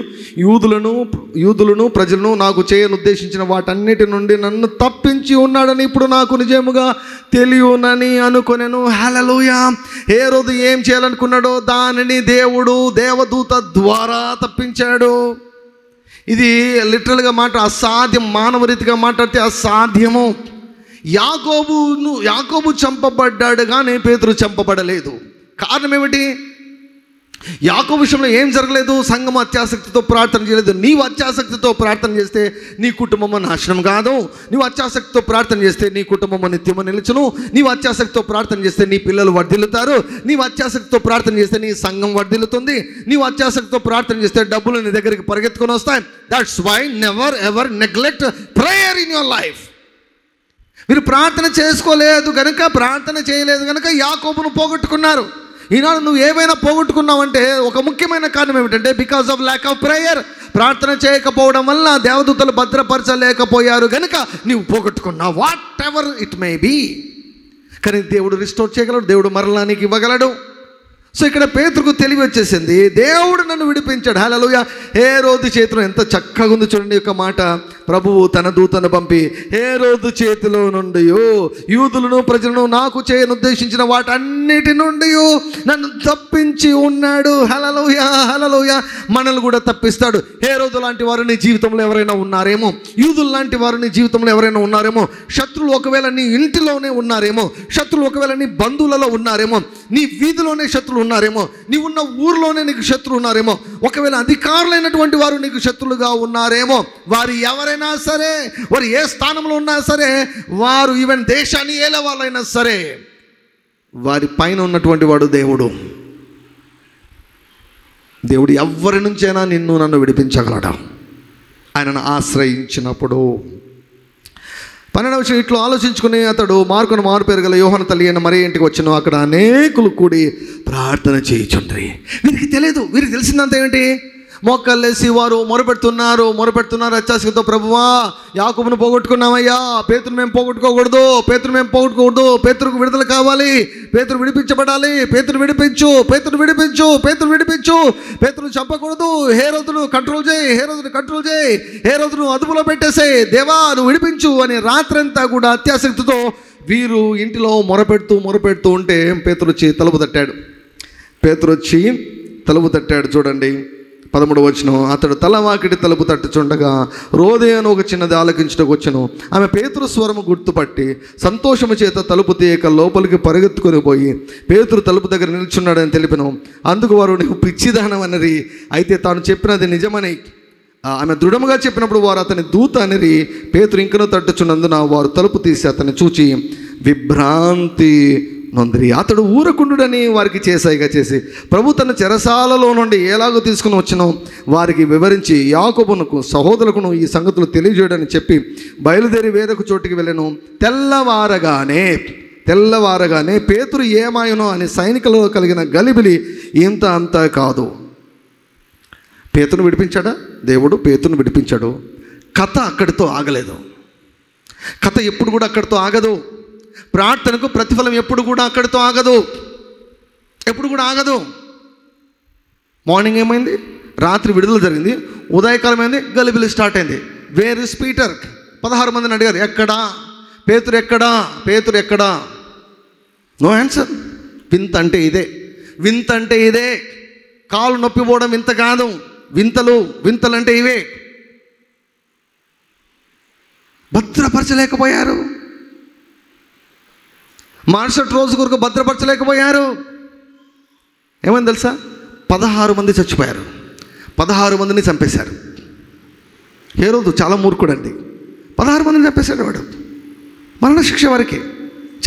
యూదులను ప్రజలను నాకు చేయనుద్దేశించిన వాటన్నిటి నుండి నన్ను తప్పించి ఉన్నాడని ఇప్పుడు నాకు నిజముగా తెలియనని అనుకొనెను. హల్లెలూయా. హేరోదు ఏం చేయాలనుకున్నాడో దానిని దేవుడు దేవదూత ద్వారా తప్పించాడు. ఇది లిటరల్గా అసాధ్యం, మానవ రీతిగా మాట్లాడితే అసాధ్యము. యాకోబు చంపబడ్డాడు కానీ పేతురు చంపబడలేదు. కారణం ఏమిటి? యాకోబు విషయంలో ఏం జరగలేదు? సంఘం అత్యాసక్తితో ప్రార్థన చేయలేదు. నీవు అత్యాసక్తితో ప్రార్థన చేస్తే నీ కుటుంబము నాశనం కాదు. నీవు అత్యాసక్తితో ప్రార్థన చేస్తే నీ కుటుంబము నిత్యము నిలుచును. నీవు అత్యాసక్తితో ప్రార్థన చేస్తే నీ పిల్లలు వర్ధిల్లుతారు. నీవు అత్యాసక్తితో ప్రార్థన చేస్తే నీ సంఘం వర్ధిల్లుతుంది. నీవు అత్యాసక్తితో ప్రార్థన చేస్తే డబ్బులు నీ దగ్గరికి పరిగెత్తుకొని వస్తాయి. That's why never ever neglect prayer in your life. మీరు ప్రార్థన చేసుకోలేదు కనుక, ప్రార్థన చేయలేదు కనుక యాకోబును పోగొట్టుకున్నారు. ఈనాడు నువ్వు ఏమైనా పోగొట్టుకున్నావంటే ఒక ముఖ్యమైన కారణం ఏమిటంటే because of lack of prayer. ప్రార్థన చేయకపోవడం వల్ల దేవదూతలు భద్రపరచలేకపోయారు కనుక నీవు పోగొట్టుకున్నావు. Whatever it may be. కానీ దేవుడు రిస్టోర్ చేయగలడు, దేవుడు మరలా నీకు ఇవ్వగలడు. సో ఇక్కడ పేతురుకు తెలివి వచ్చేసింది, దేవుడు నన్ను విడిపించాడు. హల్లెలూయా. హేరోదు చేతిలో ఎంత చక్కగా ఉంది చూడండి యొక్క మాట. ప్రభువు తన దూతను పంపి హేరోదు చేతిలో నుండి యూదులను ప్రజలను నాకు చేయనుద్దేశించిన వాటన్నిటి నుండి నన్ను తప్పించి ఉన్నాడు. హల్లెలూయా, హల్లెలూయా. మనల్ని కూడా తప్పిస్తాడు. హేరోదు లాంటి వారు నీ జీవితంలో ఎవరైనా ఉన్నారేమో, యూదులు లాంటి వారు నీ జీవితంలో ఎవరైనా ఉన్నారేమో, శత్రువులు ఒకవేళ నీ ఇంటిలోనే ఉన్నారేమో, శత్రువులు ఒకవేళ నీ బంధువులలో ఉన్నారేమో, నీ వీధిలోనే శత్రువులు ఉన్నారేమో, నీవున్న ఊర్లోనే నీకు శత్రువులు ఉన్నారేమో, ఒకవేళ అధికారులైనటువంటి వారు నీకు శత్రులుగా ఉన్నారేమో, వారు ఎవరైనా సరే, వారు ఏ స్థానంలో ఉన్నా సరే, వారు ఈవెన్ దేశాన్ని ఏలే వాళ్ళైనా సరే, వారి పైన ఉన్నటువంటి వాడు దేవుడు. దేవుడు ఎవరి నుంచైనా నన్ను విడిపించగలడు ఆయనను ఆశ్రయించినప్పుడు. 12వ వచనం, ఇట్లా ఆలోచించుకుని అతడు మారు పేరు గల యోహాను తల్లి అయిన మరియ ఇంటికి వచ్చాను. అక్కడ అనేకులు కూడి ప్రార్థన చేయుచుండ్రి. వీరికి తెలియదు. వీరికి తెలిసిందంత ఏంటి? మోకాళ్ళేసి వారు మొరపెడుతున్నారు. అత్యాసక్తితో, ప్రభువా యాకోబును పోగొట్టుకున్నామయ్యా, పేతురు మేము పోగొట్టుకోకూడదు, పేతురుకు విడుదల కావాలి, పేతురు విడిపించబడాలి, పేతురు విడిపించు, పేతురు చంపకూడదు, హేరోదును కంట్రోల్ చేయి, హేరోదును అదుపులో పెట్టేసే, దేవా నువ్వు విడిపించు అని రాత్రంతా కూడా అత్యాసక్తితో వీరు ఇంటిలో మొరపెడుతూ ఉంటే పేతురు వచ్చి తలుపు తట్టాడు. చూడండి 13వ వచనం, అతడు తలవాకిటి తలుపు తట్టుచుండగా రోదే అని ఒక చిన్నది ఆలకించుటకు వచ్చెను. ఆమె పేతురు స్వరము గుర్తుపట్టి సంతోషము చేత తలుపు తీయక లోపలికి పరిగెత్తుకొని పోయి పేతురు తలుపు దగ్గర నిల్చున్నాడని తెలిపెను. అందుకు వారు నీవు పిచ్చిదానమనరి, అయితే తాను చెప్పినది నిజమని ఆమె దృఢముగా చెప్పినప్పుడు వారు అతని దూత అనిరి. పేతురు ఇంకనూ తట్టుచున్నందున వారు తలుపు తీసి అతన్ని చూచి విభ్రాంతి నొందిరి. అతడు ఊరకుండుడని వారికి చేసాయిగా చేసి ప్రభు తన చెరసాలలో నుండి ఎలాగో తీసుకుని వచ్చినో వారికి వివరించి యాకోబునకు సహోదరులకును ఈ సంగతులు తెలియజేయడని చెప్పి బయలుదేరి వేరొక చోటికి వెళ్ళాను. తెల్లవారగానే పేతురు ఏమాయనో అని సైనికులలో కలిగిన గలిబిలి ఇంత అంతా కాదు. పేతురును విడిపించాడా దేవుడు? పేతురును విడిపించాడు. కథ అక్కడితో ఆగలేదు. కథ ఎప్పుడు కూడా అక్కడితో ఆగదు. ప్రార్థనకు ప్రతిఫలం ఎప్పుడు కూడా అక్కడితో ఆగదు. మార్నింగ్ ఏమైంది? రాత్రి విడుదల జరిగింది. ఉదయకాలం అయింది, గలిబిలి స్టార్ట్ అయింది. Where is Peter? 16 మందిని అడిగారు, ఎక్కడా పేతురు, ఎక్కడా? No answer. వింత అంటే ఇదే. కాలు నొప్పి పోవడం వింత కాదు. వింతలు అంటే ఇవే. భద్రపరచలేకపోయారు. మరుసటి రోజు కొరకు భద్రపరచలేకపోయారు. ఏమైంది తెలుసా? 16 మంది చచ్చిపోయారు. 16 మందిని చంపేశారు. హేరోదు చాలా మూర్ఖుడండి. 16 మందిని చంపేశాడు వాడు. మరణశిక్ష వరకే.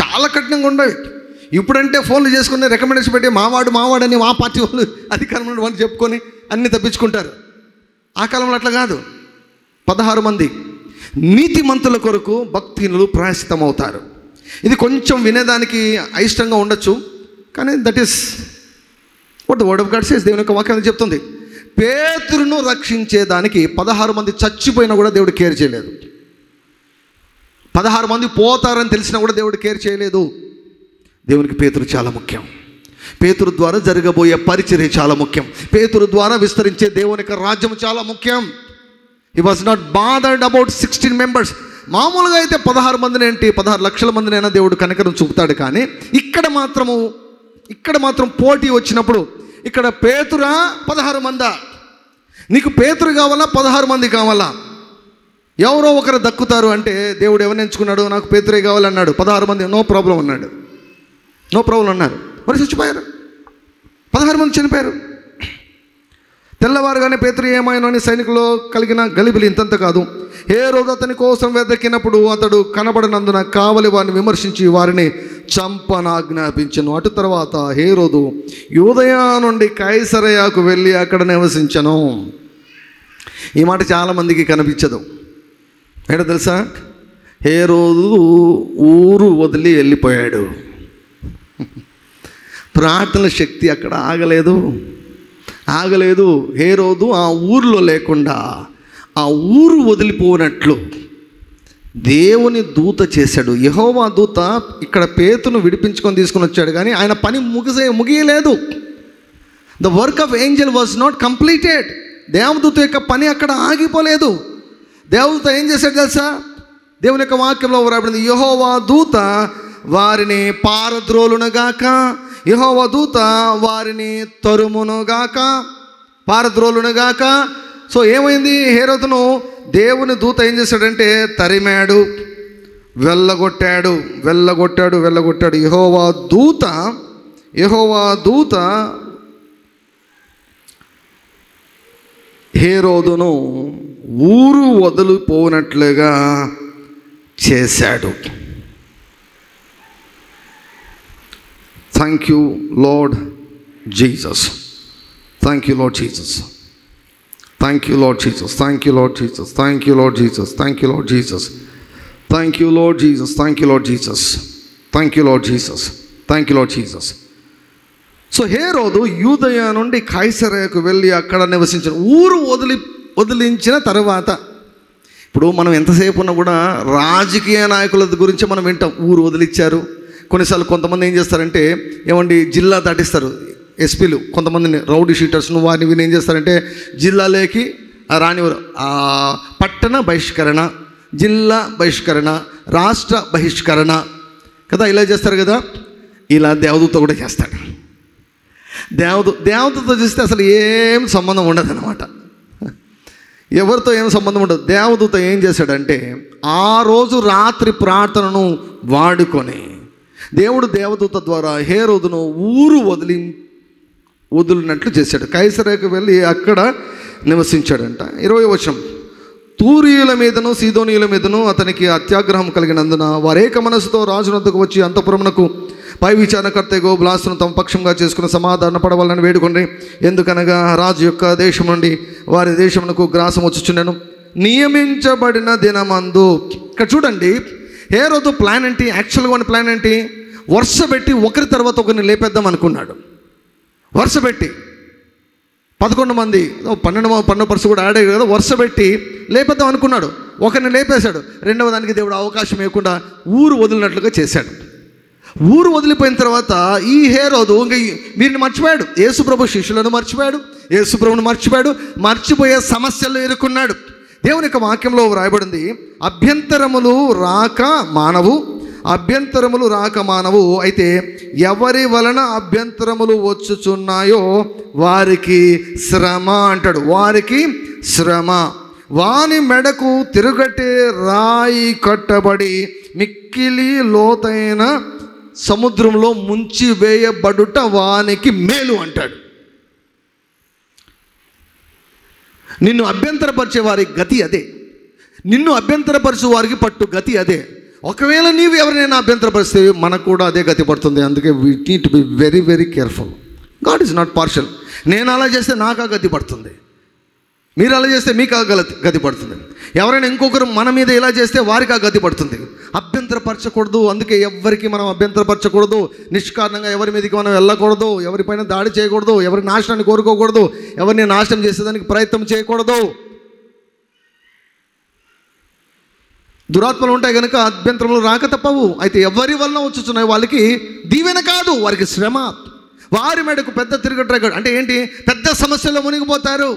చాలా కఠినంగా ఉండేవి. ఇప్పుడంటే ఫోన్లు చేసుకుని రికమెండేషన్ పెట్టి మావాడని మా పార్టీ వాళ్ళు అధికారంలో వాళ్ళు చెప్పుకొని అన్నీ తప్పించుకుంటారు. ఆ కాలంలో అట్లా కాదు. 16 మంది నీతిమంతుల కొరకు భక్తిహీనులు ప్రాయశ్చితం అవుతారు. ఇది కొంచెం వినేదానికి అయిష్టంగా ఉండొచ్చు, కానీ that is what the word of God says. దేవుని యొక్క వాక్యం చెప్తుంది. పేతురును రక్షించేదానికి 16 మంది చచ్చిపోయినా కూడా దేవుడు కేర్ చేయలేదు. 16 మంది పోతారని తెలిసినా కూడా దేవుడు కేర్ చేయలేదు. దేవునికి పేతురు చాలా ముఖ్యం. పేతురు ద్వారా జరగబోయే పరిచర్య చాలా ముఖ్యం. పేతురు ద్వారా విస్తరించే దేవుని యొక్క రాజ్యం చాలా ముఖ్యం. He was not bothered about 16 members. మామూలుగా అయితే 16 మందిని ఏంటి, 16 లక్షల మందినైనా దేవుడు కనికరం చూపుతాడు. కానీ ఇక్కడ మాత్రం పోటీ వచ్చినప్పుడు ఇక్కడ పేతురా 16 మందా? నీకు పేతురు కావాలా 16 మంది కావాలా? ఎవరో ఒకరు దక్కుతారు అంటే దేవుడు ఎవరిని ఎంచుకున్నాడు? నాకు పేతురే కావాలన్నాడు. 16 మంది నో ప్రాబ్లం అన్నాడు. నో ప్రాబ్లం అన్నారు. మరి చచ్చిపోయారు. 16 మంది చనిపోయారు. తెల్లవారుగానే పేతురు ఏమైనా సైనికుల్లో కలిగిన గలిబిలి ఇంతంత కాదు. హేరోదు అతని కోసం వెదకినప్పుడు అతడు కనబడినందున కావలి వారిని విమర్శించి వారిని చంపనాజ్ఞాపించను. అటు తర్వాత హేరోదు యూదయ నుండి కైసరయాకు వెళ్ళి అక్కడ నివసించను. ఈ మాట చాలామందికి కనిపించదు. ఏంటో తెలుసా? హేరోదు ఊరు వదిలి వెళ్ళిపోయాడు. ప్రార్థనల శక్తి అక్కడ ఆగలేదు. హేరోదు ఆ ఊరిలో లేకుండా ఆ ఊరు వదిలిపోయినట్లు దేవుని దూత చేశాడు. యెహోవా దూత ఇక్కడ పేతును విడిపించుకొని తీసుకొని వచ్చాడు, కానీ ఆయన పని ముగియలేదు. The work of angel was not completed. దేవదూత యొక్క పని అక్కడ ఆగిపోలేదు. దేవదూత ఏం చేశాడు తెలుసా? దేవుని యొక్క వాక్యంలో రాబడింది, యెహోవా దూత వారిని పారద్రోలునగాక, యెహోవా దూత వారిని తరుమునుగాక, పారద్రోలునగాక. సో ఏమైంది? హేరోదును దేవుని దూత ఏం చేశాడంటే తరిమాడు, వెళ్ళగొట్టాడు. యెహోవా దూత హేరోదును ఊరు వదిలిపోనట్లుగా చేశాడు. Thank you Lord Jesus. Thank you Lord Jesus. Thank you Lord Jesus. Thank you Lord Jesus. Thank you Lord Jesus. Thank you Lord Jesus. Thank you Lord Jesus. Thank you Lord Jesus. Thank you Lord Jesus. Thank you Lord Jesus. So హేరోదు యూదయ నుండి కైసరయాకు వెళ్ళి అక్కడ నివసించిన. ఊరు వదిలించిన తర్వాత, ఇప్పుడు మనం ఎంతసేపు ఉన్నా కూడా రాజకీయ నాయకుల గురించి మనం వింటాం. ఊరు వదిలిచ్చారు. కొన్నిసార్లు కొంతమంది ఏం చేస్తారంటే, ఏమండి జిల్లా దాటిస్తారు. ఎస్పీలు కొంతమందిని రౌడీ షీటర్స్ను వారిని వీళ్ళు ఏం చేస్తారంటే జిల్లాలోకి రానివారు. పట్టణ బహిష్కరణ, జిల్లా బహిష్కరణ, రాష్ట్ర బహిష్కరణ కదా, ఇలా చేస్తారు కదా. ఇలా దేవదూత కూడా చేస్తాడు. దేవదూత చూస్తే అసలు ఏం సంబంధం ఉండదు అన్నమాట. ఎవరితో ఏం సంబంధం ఉండదు. దేవదూత ఏం చేశాడంటే ఆ రోజు రాత్రి ప్రార్థనను వాడుకొని దేవుడు దేవదూత ద్వారా హేరోదును ఊరు వదిలినట్లు చేశాడు. కైసరయాకు వెళ్ళి అక్కడ నివసించాడంట. 20వ వచనం, తూరీయుల మీదను సీదోనీయుల మీదను అతనికి అత్యాగ్రహం కలిగినందున వారేక మనసుతో రాజునొద్దకు వచ్చి అంతఃపురమునకు పై విచారణకర్తగో బ్లాస్తును తమ పక్షంగా చేసుకుని సమాధాన పడవాలని వేడుకొని, ఎందుకనగా రాజు యొక్క దేశం నుండి వారి దేశమునకు గ్రాసం వచ్చుచుండెను. నియమించబడిన దినమందు, ఇక్కడ చూడండి హేరోదు ప్లాన్ ఏంటి? యాక్చువల్గా ఉన్న ప్లాన్ ఏంటి? వరుస పెట్టి ఒకరి తర్వాత ఒకరిని లేపేద్దాం అనుకున్నాడు. వరుస పెట్టి 11 మంది, 12 పర్సు కూడా ఆడాడు కదా, వరుస పెట్టి లేపేద్దాం అనుకున్నాడు. ఒకరిని లేపేశాడు. రెండవ దానికి దేవుడు అవకాశం ఇవ్వకుండా ఊరు వదిలినట్లుగా చేశాడు. ఊరు వదిలిపోయిన తర్వాత ఈ హేరోదు ఇంకా వీరిని మర్చిపోయాడు. యేసుప్రభు శిష్యులను మర్చిపోయాడు, యేసుప్రభుని మర్చిపోయాడు, మర్చిపోయే సమస్యలు ఎదుర్కొన్నాడు. దేవుని యొక్క వాక్యంలో రాయబడింది, అభ్యంతరములు రాక మానవు. అయితే ఎవరి వలన అభ్యంతరములు వచ్చుచున్నాయో వారికి శ్రమ అంటాడు. వారికి శ్రమ. వాని మెడకు తిరుగటే రాయి కట్టబడి మిక్కిలి లోతైన సముద్రంలో ముంచి వేయబడుట వానికి మేలు అంటాడు. నిన్ను అభ్యంతరపరిచే వారి గతి అదే. నిన్ను అభ్యంతరపరచు వారికి పట్టు గతి అదే. ఒకవేళ నీవు ఎవరినైనా అభ్యంతరపరిస్తే మనకు కూడా అదే గతి పడుతుంది. అందుకే we need to be very very careful. God is not partial. నేను అలా చేస్తే నాకు ఆ గతి పడుతుంది, మీరు అలా చేస్తే మీకు ఆ గతి పడుతుంది. ఎవరైనా ఇంకొకరు మన మీద ఇలా చేస్తే వారికి ఆ గతి పడుతుంది. అభ్యంతరపరచకూడదు. అందుకే ఎవరికి మనం అభ్యంతరపరచకూడదు. నిష్కారణంగా ఎవరి మీదకి మనం వెళ్ళకూడదు. ఎవరిపైన దాడి చేయకూడదు. ఎవరి నాశనాన్ని కోరుకోకూడదు. ఎవరిని నాశనం చేసేదానికి ప్రయత్నం చేయకూడదు. దురాత్మలు ఉంటాయి కనుక అభ్యంతరములు రాక తప్పవు. అయితే ఎవరి వలన వచ్చుచున్నాయి వాళ్ళకి దీవెన కాదు, వారికి శ్రమ. వారి మెడకు పెద్ద తిరగట్రగడు. అంటే ఏంటి? పెద్ద సమస్యల్లో మునిగిపోతారు,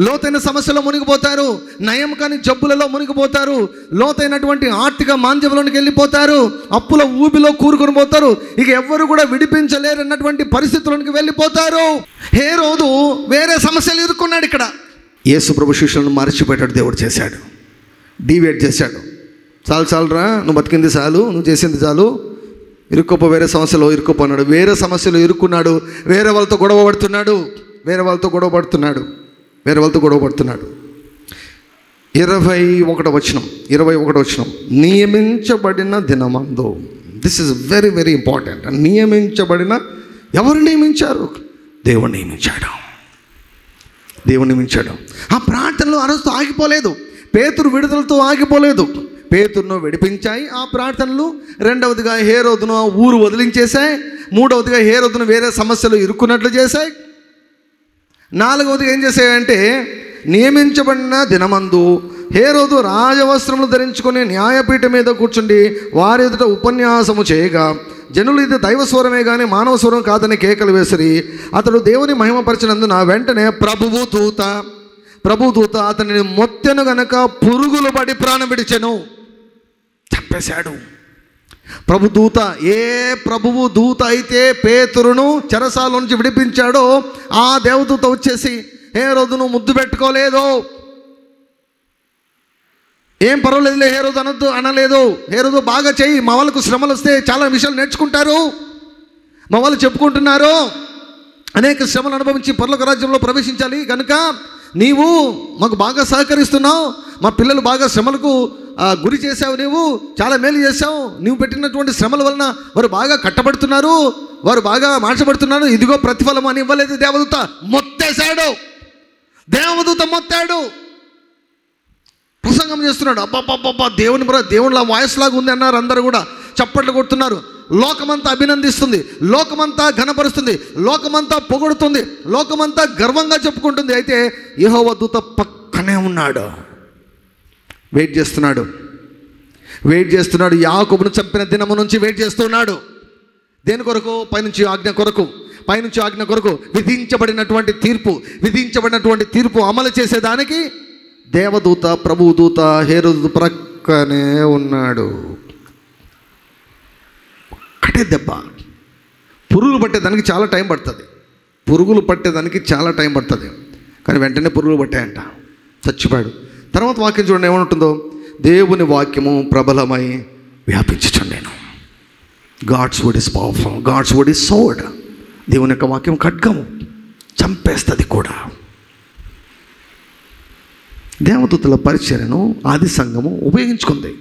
లోతైన సమస్యలో మునిగిపోతారు, నయం కాని జబ్బులలో మునిగిపోతారు, లోతైనటువంటి ఆర్థిక మాంద్యంలోనికి వెళ్ళిపోతారు, అప్పుల ఊబిలో కూరుకొని పోతారు. ఇక ఎవ్వరు కూడా విడిపించలేరన్నటువంటి పరిస్థితుల్లోనికి వెళ్ళిపోతారు. హేరోదు వేరే సమస్యలు ఇరుక్కున్నాడు. ఇక్కడ యేసు ప్రభు శిష్యులను మర్చిపోయేటట్టు దేవుడు చేశాడు, డీవేట్ చేశాడు. చాలురా, నువ్వు బతికింది చాలు, నువ్వు చేసింది చాలు, ఇరుక్కోపో, వేరే సమస్యలో ఇరుక్కుపోన్నాడు. వేరే సమస్యలో ఇరుక్కున్నాడు. వేరే వాళ్ళతో గొడవ పడుతున్నాడు. 21వ వచనం, నియమించబడిన దినమందు. This is very very important. నియమించబడిన, ఎవరు నియమించారు? దేవుడు నియమించాడు. ఆ ప్రార్థనలు ఆ రోజుతో ఆగిపోలేదు. పేతురు విడుదలతో ఆగిపోలేదు. పేతురును విడిపించాయి ఆ ప్రార్థనలు. రెండవదిగా హేరోదును ఊరు వదిలించేశాయి. మూడవదిగా హేరోదును వేరే సమస్యలు ఇరుక్కున్నట్లు చేశాయి. నాలుగవదిగా ఏం చేశాయంటే, నియమించబడిన దినమందు హేరోదు రాజవస్త్రములు ధరించుకొని న్యాయపీఠం మీద కూర్చుండి వారి ఎదుట ఉపన్యాసము చేయగా జనులు ఇది దైవస్వరమే కానీ మానవ స్వరం కాదని కేకలు వేసిరి. అతడు దేవుని మహిమపరిచినందున వెంటనే ప్రభు దూత అతనిని మొత్తెను గనక పురుగులు పడి ప్రాణం విడిచెను, చంపేశాడు. ప్రభువు దూత అయితే పేతురును చెరసాల నుంచి విడిపించాడో ఆ దేవదూత వచ్చేసి హేరోదును ముద్దు పెట్టుకోలేదు. ఏం పర్వాలేదులే హేరోదు అనలేదు. హేరోదు బాగా చెయ్యి, మా వాళ్ళకు శ్రమలు వస్తే చాలా విషయాలు నేర్చుకుంటారు, మా వాళ్ళు చెప్పుకుంటున్నారు, అనేక శ్రమలు అనుభవించి పరలోక రాజ్యంలో ప్రవేశించాలి కనుక నీవు మాకు బాగా సహకరిస్తున్నావు, మా పిల్లలు బాగా శ్రమలకు గురి చేసావు, నీవు చాలా మేలు చేసావు, నీవు పెట్టినటువంటి శ్రమల వలన వారు బాగా కట్టబడుతున్నారు, వారు బాగా మార్చబడుతున్నారు, ఇదిగో ప్రతిఫలం అని ఇవ్వలేదు. దేవదూత మొత్తాడు, ప్రసంగం చేస్తున్నాడు. అబ్బాబ్బాబ్బా, దేవునిలా వాయిస్ లాగా ఉంది అన్నారు. అందరూ కూడా చప్పట్లు కొడుతున్నారు. లోకమంతా అభినందిస్తుంది, లోకమంతా ఘనపరుస్తుంది, లోకమంతా పొగడుతుంది, లోకమంతా గర్వంగా చెప్పుకుంటుంది. అయితే యెహోవా దూత పక్కనే ఉన్నాడు, వెయిట్ చేస్తున్నాడు. యాకోబును చంపిన దినము నుంచి వెయిట్ చేస్తున్నాడు. దేని కొరకు? పైనుంచి ఆజ్ఞ కొరకు విధించబడినటువంటి తీర్పు అమలు చేసేదానికి దేవదూత, ప్రభుదూత హేరోదు ప్రక్కనే ఉన్నాడు. ఒకటే దెబ్బ. పురుగులు పట్టేదానికి చాలా టైం పడుతుంది. కానీ వెంటనే పురుగులు పట్టాయంట, చచ్చిపోయాడు. తర్వాత వాక్యం చూడండి ఏమంటుందో, దేవుని వాక్యము ప్రబలమై వ్యాపించుచుండెను. God's word is powerful, God's word is sword. దేవుని యొక్క వాక్యం ఖడ్గము, చంపేస్తుంది కూడా. దేవదూతల పరిచర్యను ఆది సంఘము ఉపయోగించుకుంది.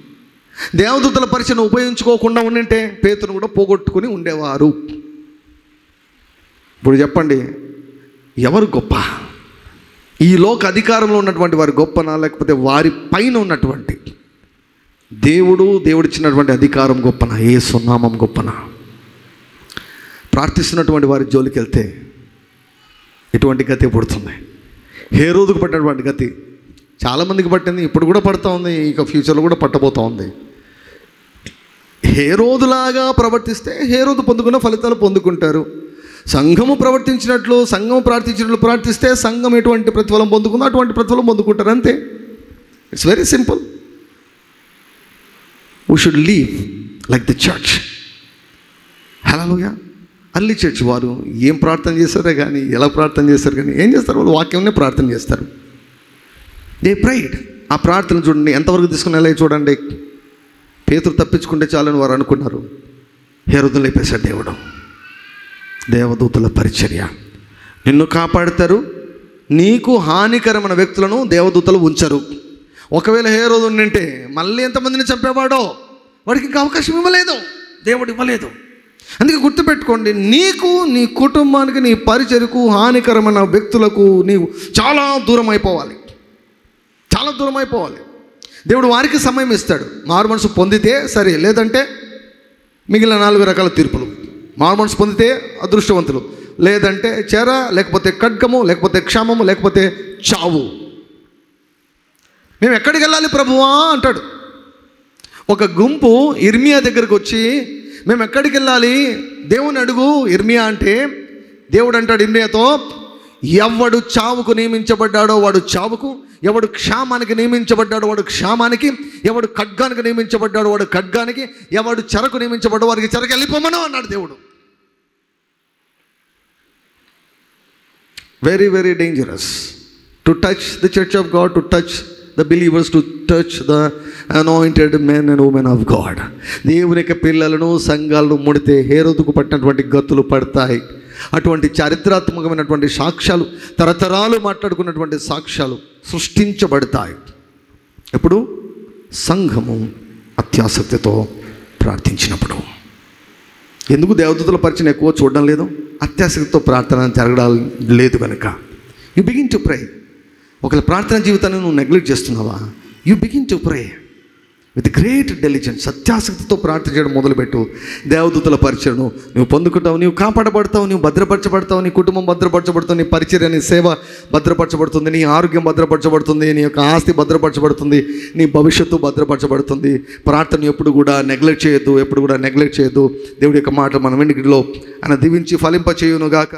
దేవదూతల పరిచర్యను ఉపయోగించుకోకుండా ఉండింటే పేతురును కూడా పోగొట్టుకుని ఉండేవారు. ఇప్పుడు చెప్పండి, ఎవరు గొప్ప? ఈ లోక అధికారంలో ఉన్నటువంటి వారి గొప్పనా, లేకపోతే వారి పైన ఉన్నటువంటి దేవుడిచ్చినటువంటి అధికారం గొప్పనా, యేసు నామం గొప్పనా? ప్రార్థిస్తున్నటువంటి వారి జోలికి వెళ్తే ఎటువంటి గతి పుడుతుంది? హేరోదుకు పట్టినటువంటి గతి చాలామందికి పట్టింది, ఇప్పుడు కూడా పడుతూ ఉంది, ఇక ఫ్యూచర్లో కూడా పట్టబోతూ ఉంది. హేరోదులాగా ప్రవర్తిస్తే హేరోదు పొందుకున్న ఫలితాలు పొందుకుంటారు. సంఘము ప్రార్థించినట్లు ప్రార్థిస్తే సంఘం ఎటువంటి ప్రతిఫలం పొందుకుందో అటువంటి ప్రతిఫలం పొందుకుంటారు, అంతే. It's very simple. We should leave like the church. Hallelujah. Early church వారు ఏం ప్రార్థన చేస్తారో కానీ, ఎలా ప్రార్థన చేస్తారు కానీ, ఏం చేస్తారు? వాళ్ళు వాక్యంనే ప్రార్థన చేస్తారు. They pride. ఆ ప్రార్థన చూడండి ఎంతవరకు తీసుకుని వెళ్ళి చూడండి. పేతురు తప్పించుకుంటే చాలని వారు అనుకున్నారు. హేరోదును లేపేశాడు దేవుడు. దేవదూతల పరిచర్య నిన్ను కాపాడుతారు. నీకు హానికరమైన వ్యక్తులను దేవదూతలు ఉంచరు. ఒకవేళ హేరోదు ఉండింటే మళ్ళీ ఎంతమందిని చంపేవాడో, వాడికి ఇంకా అవకాశం ఇవ్వలేదు, దేవుడు ఇవ్వలేదు. అందుకే గుర్తుపెట్టుకోండి, నీకు, నీ కుటుంబానికి, నీ పరిచర్కు హానికరమైన వ్యక్తులకు నీవు చాలా దూరం అయిపోవాలి, చాలా దూరం అయిపోవాలి. దేవుడు వారికి సమయం ఇస్తాడు. మారు మనసు పొందితే సరే, లేదంటే మిగిలిన 4 రకాల తీర్పులు. మారు మనసు పొందితే అదృష్టవంతులు, లేదంటే చెర, లేకపోతే ఖడ్గము, లేకపోతే క్షామము, లేకపోతే చావు. మేము ఎక్కడికి వెళ్ళాలి ప్రభువా అంటాడు. ఒక గుంపు ఇర్మియా దగ్గరకు వచ్చి, మేము ఎక్కడికి వెళ్ళాలి దేవుని అడుగు ఇర్మియా అంటే, దేవుడు అంటాడు ఇర్మియాతో, ఎవడు చావుకు నియమించబడ్డాడో వాడు చావుకు, ఎవడు క్షామానికి నియమించబడ్డాడో వాడు క్షామానికి, ఎవడు ఖడ్గానికి నియమించబడ్డాడో వాడు ఖడ్గానికి, ఎవడు చెరకు నియమించబడ్డాడో వాడికి చెరకు వెళ్ళిపోమను అన్నాడు దేవుడు. Very very dangerous to touch the church of God, to touch the believers, to touch the anointed men and women of God. దేవుని యొక్క పిల్లలను, సంఘాలను ముడితే హేరోదుకు పట్టినటువంటి గతులు పడతాయి. అటువంటి చారిత్రాత్మకమైనటువంటి సాక్ష్యాలు, తరతరాలు మాట్లాడుకున్నటువంటి సాక్ష్యాలు సృష్టించబడతాయి. ఎప్పుడు? సంఘము అత్యాసక్తితో ప్రార్థించినప్పుడు. ఎందుకు దేవదూతల పరిచయం ఎక్కువ చూడడం లేదు? అత్యాసక్తితో ప్రార్థన జరగడం లేదు కనుక. You begin to pray. ఒకవేళ ప్రార్థన జీవితాన్ని నువ్వు నెగ్లెక్ట్ చేస్తున్నావా, you begin to pray with great diligence. అత్యాసక్తితో ప్రార్థన చేయడం మొదలుపెట్టు. దేవదూతల పరిచయను నువ్వు పొందుకుంటావు, నీవు కాపాడబడతావు, నీవు భద్రపరచబడతావు, నీ కుటుంబం భద్రపరచబడుతుంది, నీ పరిచర్య, నీ సేవ భద్రపరచబడుతుంది, నీ ఆరోగ్యం భద్రపరచబడుతుంది, నీ యొక్క ఆస్తి భద్రపరచబడుతుంది, నీ భవిష్యత్తు భద్రపరచబడుతుంది. ప్రార్థన ఎప్పుడు కూడా నెగ్లెక్ట్ చేయొద్దు, ఎప్పుడు కూడా నెగ్లెక్ట్ చేయొద్దు. దేవుడి యొక్క మాటలు మన వెనుకలో ఆయన దీవించి ఫలింప చేయునుగాక.